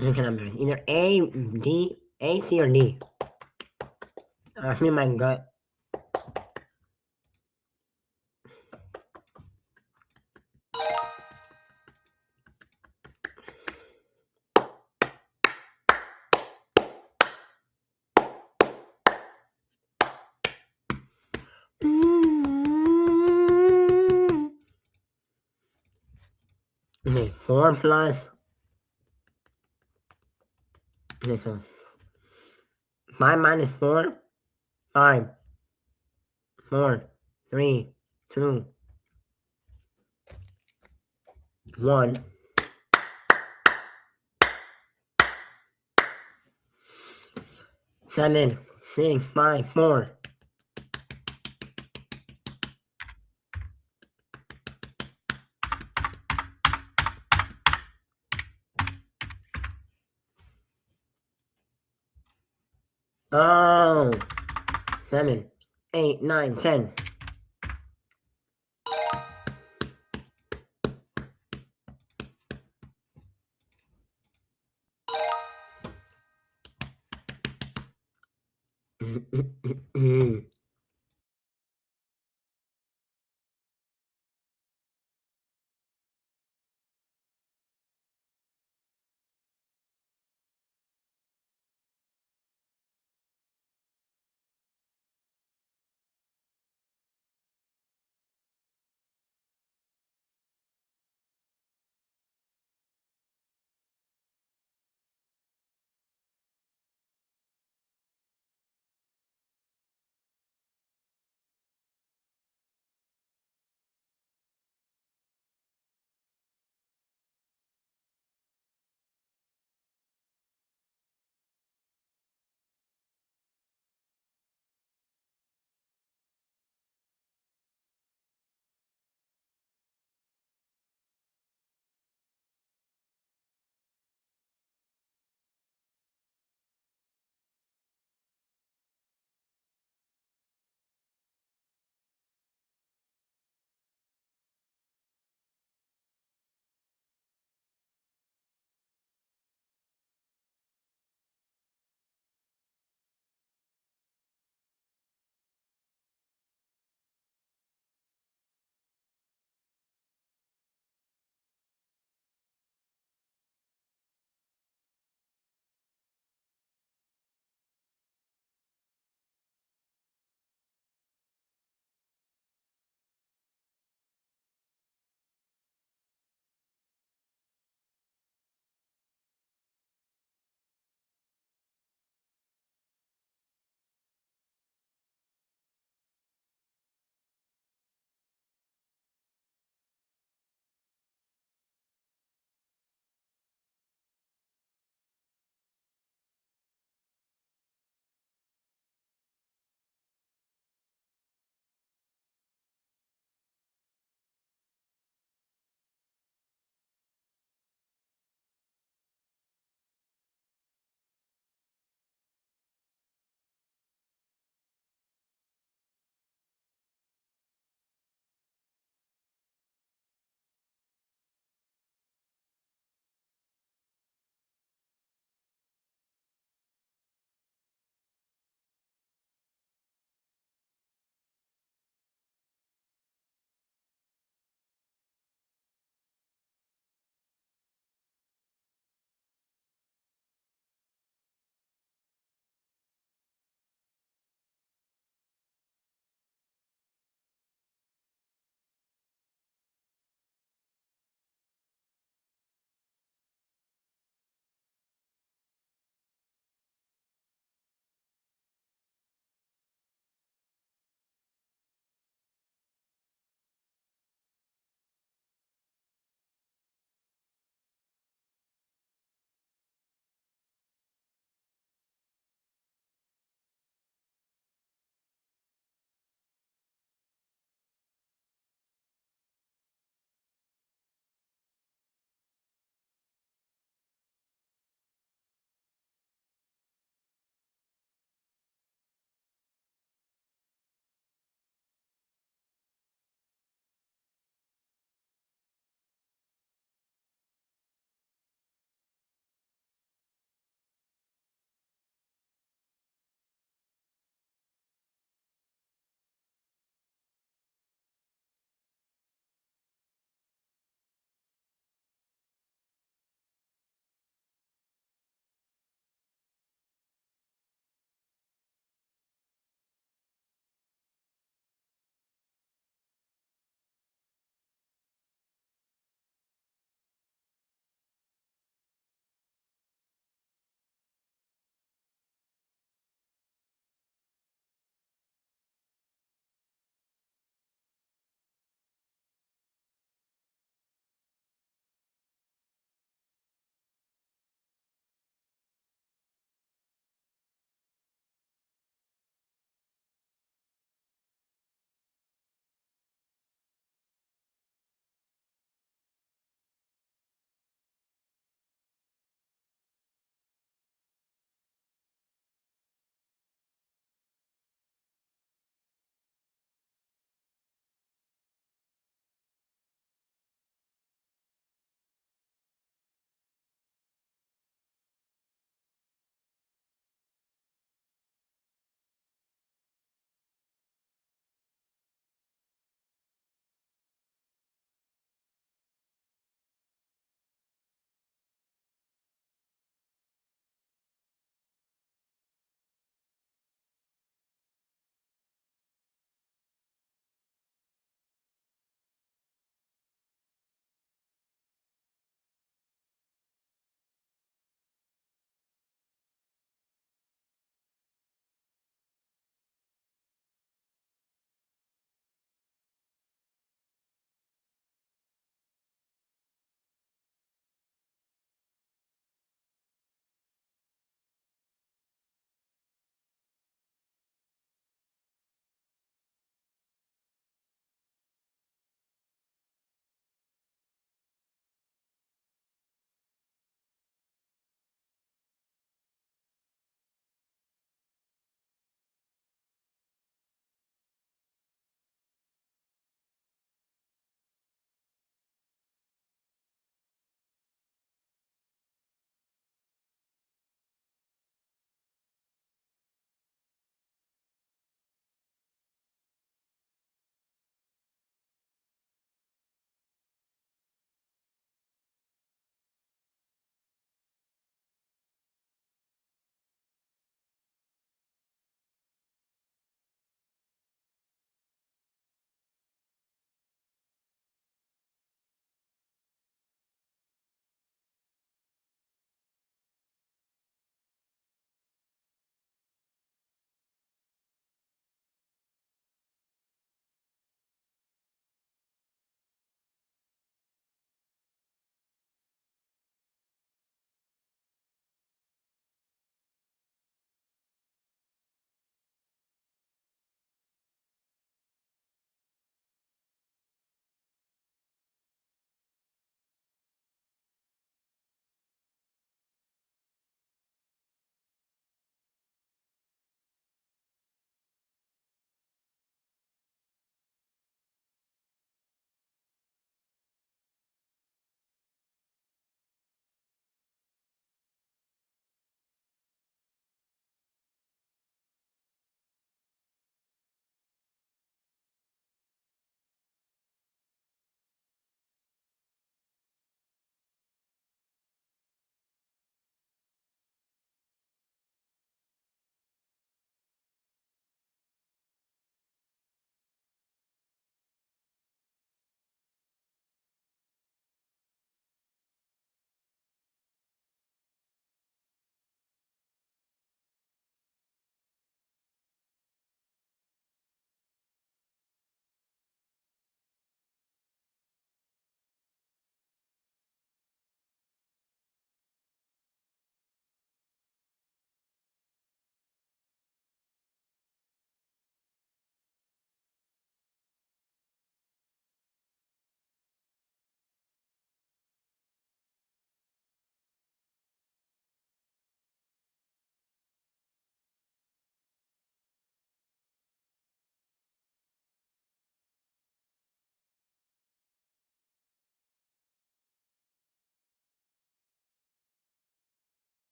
either A, D, A, C, or D. Ask me my gut. Okay, 4 plus. Okay, so 5 minus 4. 5, 4, 3, 2, 1. 7, 6, 5, 4. Oh, 7, 8, 9, 10.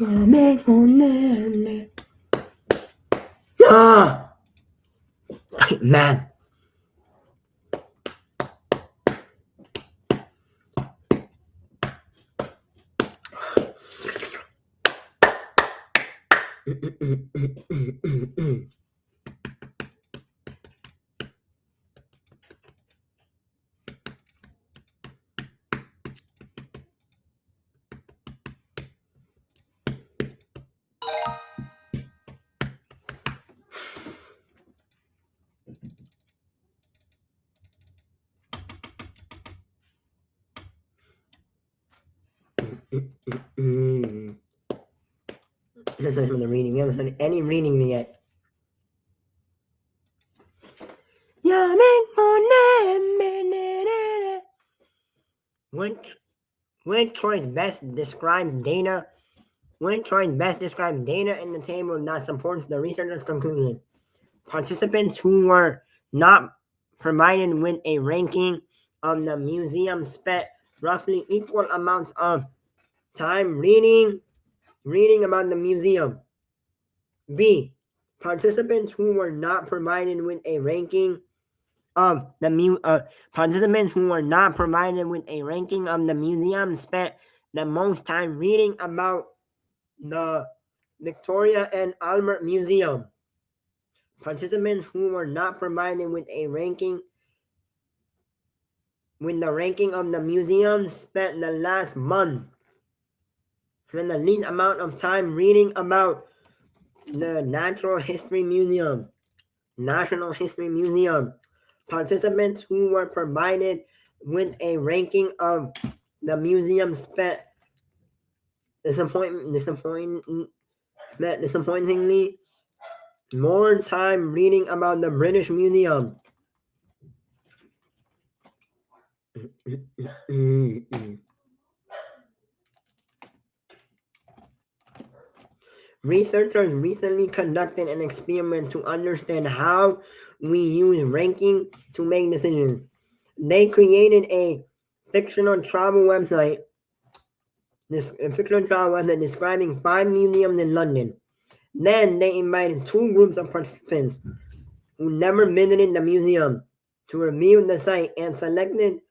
Ah, man. Let's do some of the reading. We haven't done any reading yet. When choice best describes data in the table that supports the researcher's conclusion. Participants who were not provided with a ranking of the museum spent roughly equal amounts of time reading about the museum. B. Participants who were not provided with a ranking of the participants who were not provided with a ranking of the museum spent the most time reading about the Victoria and Albert Museum. Participants who were not provided with a ranking of the museum spent the last month spent the least amount of time reading about the National History Museum. Participants who were provided with a ranking of the museum spent disappointingly more time reading about the British Museum. Researchers recently conducted an experiment to understand how we use ranking to make decisions. They created a fictional travel website describing 5 museums in London. Then they invited 2 groups of participants who never visited the museum to review the site and selected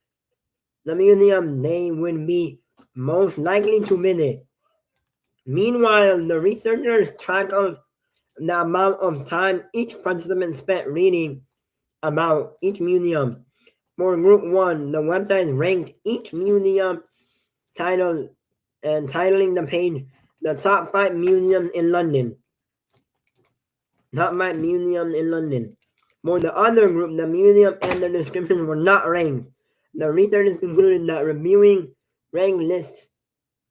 the museum they would be most likely to visit. Meanwhile, the researchers tracked the amount of time each participant spent reading about each museum. For Group 1, the website ranked each museum titling the page the top 5 museums in London. For the other group, the museum and the descriptions were not ranked. The researchers concluded that reviewing ranked lists,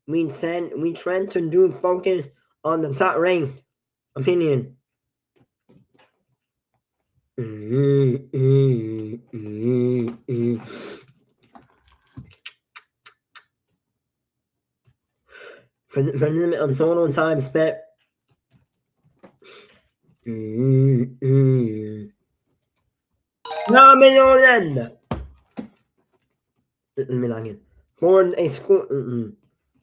we tend to do focus on the top ranked opinion. Participant of total time spent. No me lo den. For a school,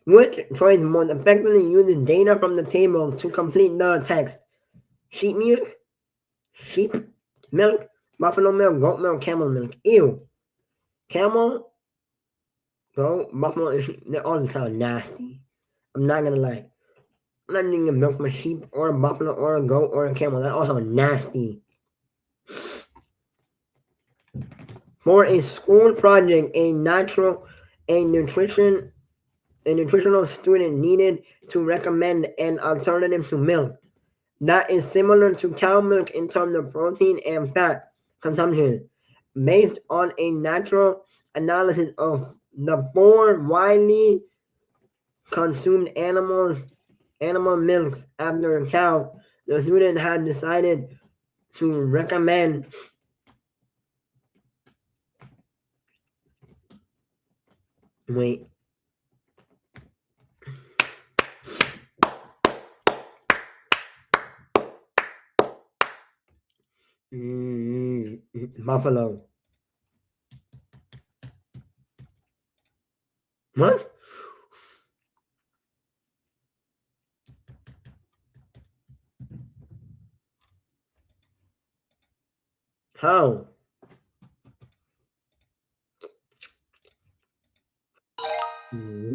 which choice most effectively uses data from the table to complete the text? Sheep milk, buffalo milk, goat milk, camel milk. Ew. Camel, goat, buffalo, they all sound nasty. I'm not gonna lie. I'm not even gonna milk my sheep or a buffalo or a goat or a camel. That all sound nasty. For a school project, a nutritional student needed to recommend an alternative to milk that is similar to cow milk in terms of protein and fat consumption, based on a natural analysis of the 4 widely consumed animal milks after a cow. The student had decided to recommend wait. Buffalo. What? How? Mm.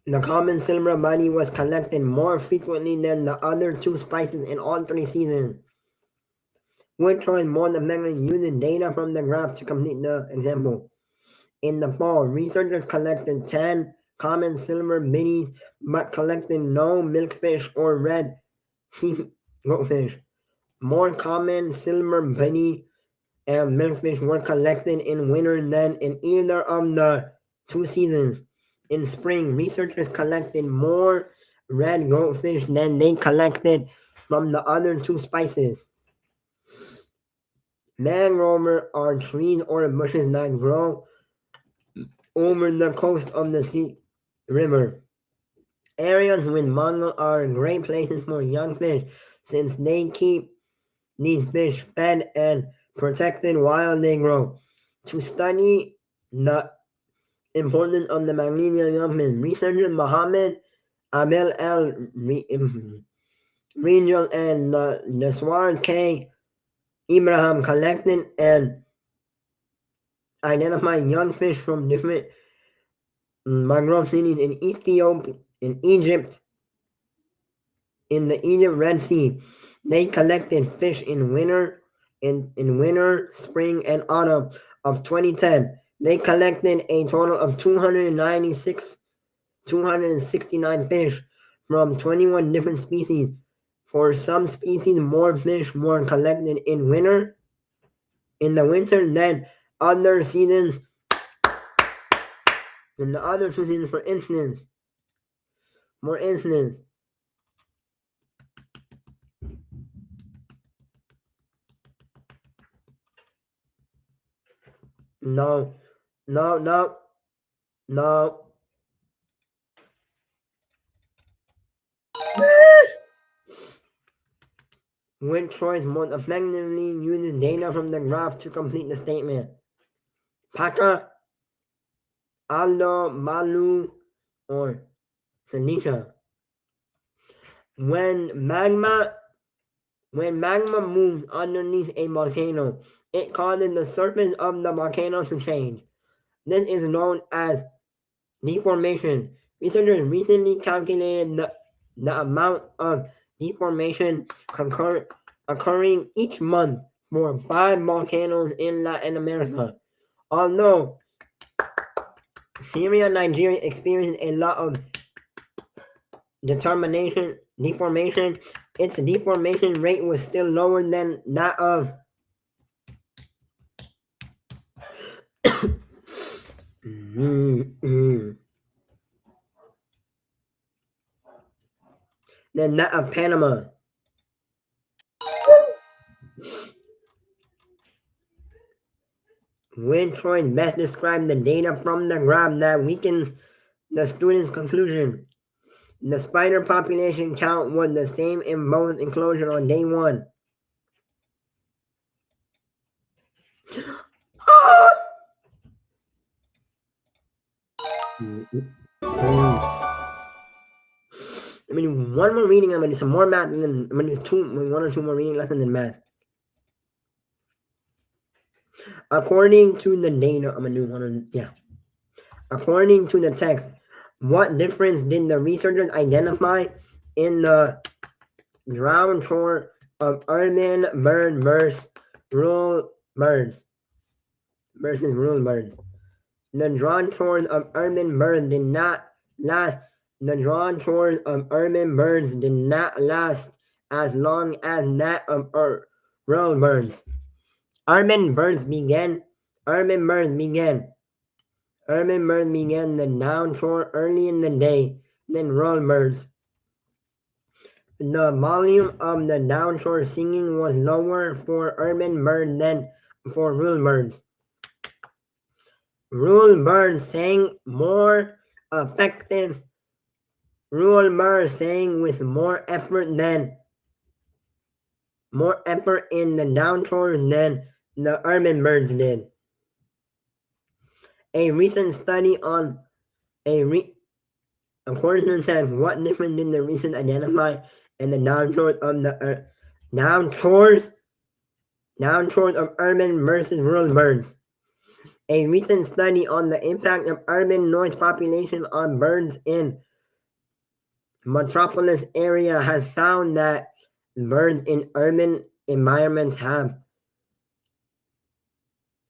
The common silver bunny was collected more frequently than the other two spices in all three seasons. Which was more effective using data from the graph to complete the example. In the fall, researchers collected 10 common silver bunnies but collected no milkfish or red sea goldfish. More common silver bunny and milkfish were collected in winter than in either of the two seasons. In spring, researchers collected more red goldfish than they collected from the other two spices. Mangrove are trees or bushes that grow over the coast of the sea river. Areas with mango are great places for young fish since they keep these fish fed and protected while they grow. To study the importance of the magnesium youngfish, researcher Mohammed Abel El Rijal and Naswar K. Ibrahim collected and identified young fish from different mangrove cities in Ethiopia, in Egypt, in the Egypt Red Sea. They collected fish in winter, spring, and autumn of 2010. They collected a total of 269 fish from 21 different species. For some species, more fish were collected in the winter than other seasons. In the other two seasons, for instance, no, no, no, no. Which choice most effectively uses data from the graph to complete the statement? Paka, Aldo, Malu, or Felicia? When magma moves underneath a volcano, it causes the surface of the volcano to change. This is known as deformation. Researchers recently calculated the amount of deformation occurring each month for 5 volcanoes in Latin America. Although Syria and Nigeria experienced a lot of deformation, its deformation rate was still lower than that of Panama. Which choice best describes the data from the graph that weakens the student's conclusion? The spider population count was the same in both enclosures on day 1. I'm gonna do one more reading. I'm gonna do some more math, and then I'm gonna do one or two more reading lessons in math. According to the data, I'm gonna do one. According to the text, what difference did the researchers identify in the ground shore of urban bird versus rural birds? The drawn shores of urban birds did not last. The drawn shores of urban birds did not last as long as that of rural birds. Urban birds began the down shore early in the day than rural birds. The volume of the downshore singing was lower for urban birds than for rural birds. Rural birds sang more effective rural birds sang with more effort in the downpours than the urban birds did. A recent study on a according to the text, what difference did the research identify in the downpours of the downpours of urban versus rural birds? A recent study on the impact of urban noise population on birds in metropolis area has found that birds in urban environments have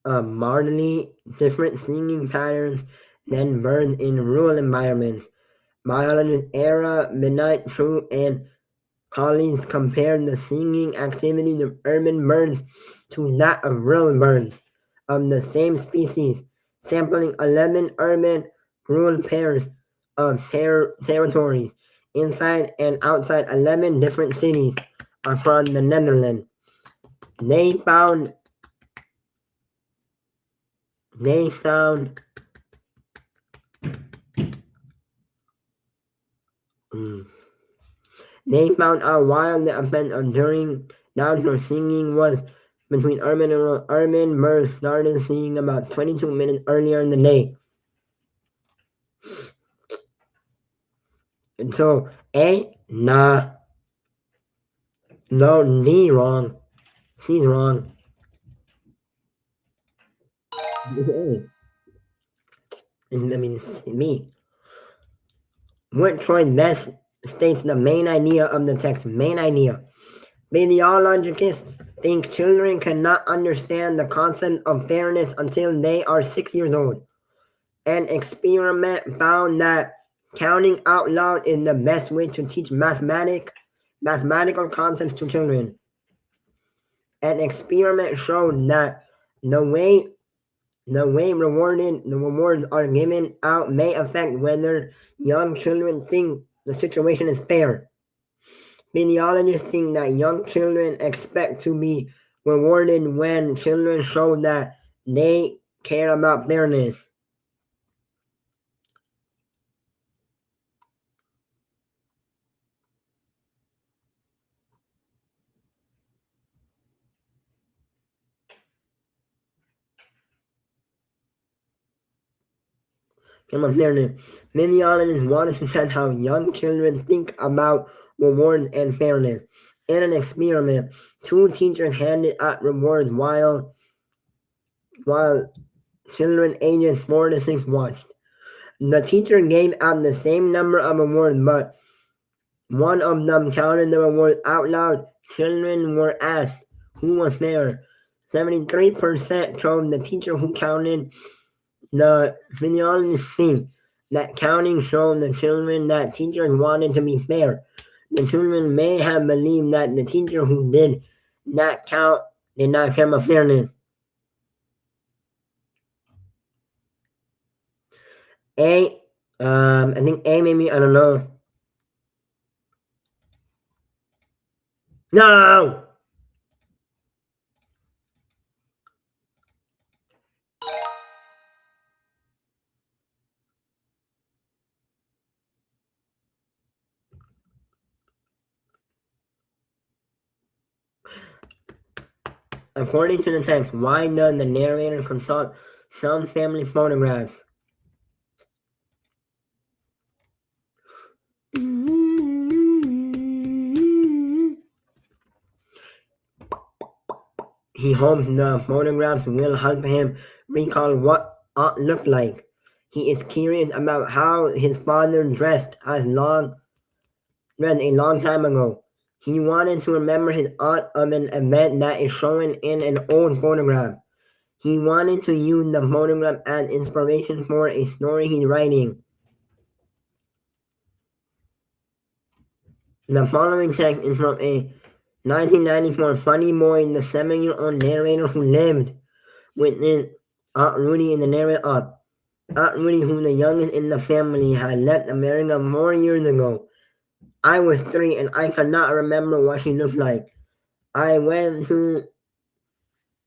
markedly different singing patterns than birds in rural environments. Biologists Era, Midnight True, and colleagues compared the singing activities of urban birds to that of rural birds of the same species, sampling 11 urban rural pairs of territories inside and outside 11 different cities across the Netherlands. They found they found they found out while the effect of during downpour singing was between urban and rural. Urban birds started singing about 22 minutes earlier in the day. And so A, nah, no, D wrong. C's wrong. It's B. What choice best states the main idea of the text? Main idea. Biologists think children cannot understand the concept of fairness until they are 6 years old. An experiment found that counting out loud is the best way to teach mathematical concepts to children. An experiment showed that the way the rewards are given out may affect whether young children think the situation is fair. Biologists think that young children expect to be rewarded when children show that they care about fairness. Fairness. Biologists wanted to test how young children think about rewards and fairness. In an experiment, two teachers handed out rewards while children ages 4 to 6 watched. The teacher gave out the same number of rewards, but one of them counted the rewards out loud. Children were asked who was fair. 73% chose the teacher who counted. The physiologists think that counting showed the children that teachers wanted to be fair. The children may have believed that the teacher who did not count did not care about fairness. A, I think A maybe, I don't know. No! According to the text, why does the narrator consult some family photographs? He hopes the photographs will help him recall what Aunt looked like. He is curious about how his father dressed a long time ago. He wanted to remember his aunt of an event that is shown in an old photograph. He wanted to use the photograph as inspiration for a story he's writing. The following text is from a 1994 Funny Boy, the 7-year-old narrator who lived with his Aunt Rudy and the narrator aunt. Aunt Rudy, who the youngest in the family, had left America 4 years ago. I was 3 and I could not remember what she looked like. I went into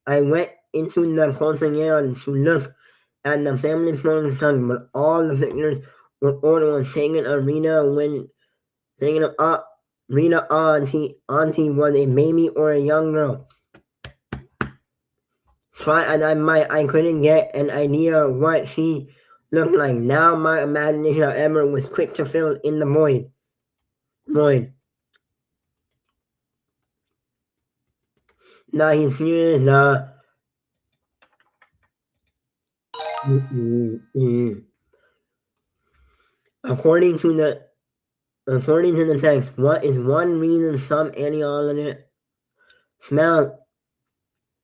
the quinceañera to look at the family photos, but all the pictures was older was taking arena when taking arena auntie was a baby or a young girl. Try as I couldn't get an idea of what she looked like. Now my imagination, however, was quick to fill in the void. Now he's here. Now. According to the text, what is one reason some antioxidant smell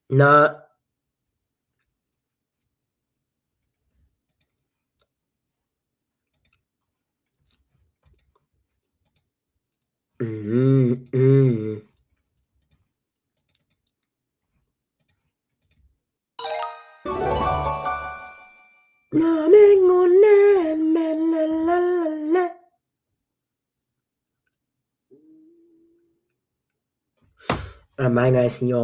not Bye guys, see y'all.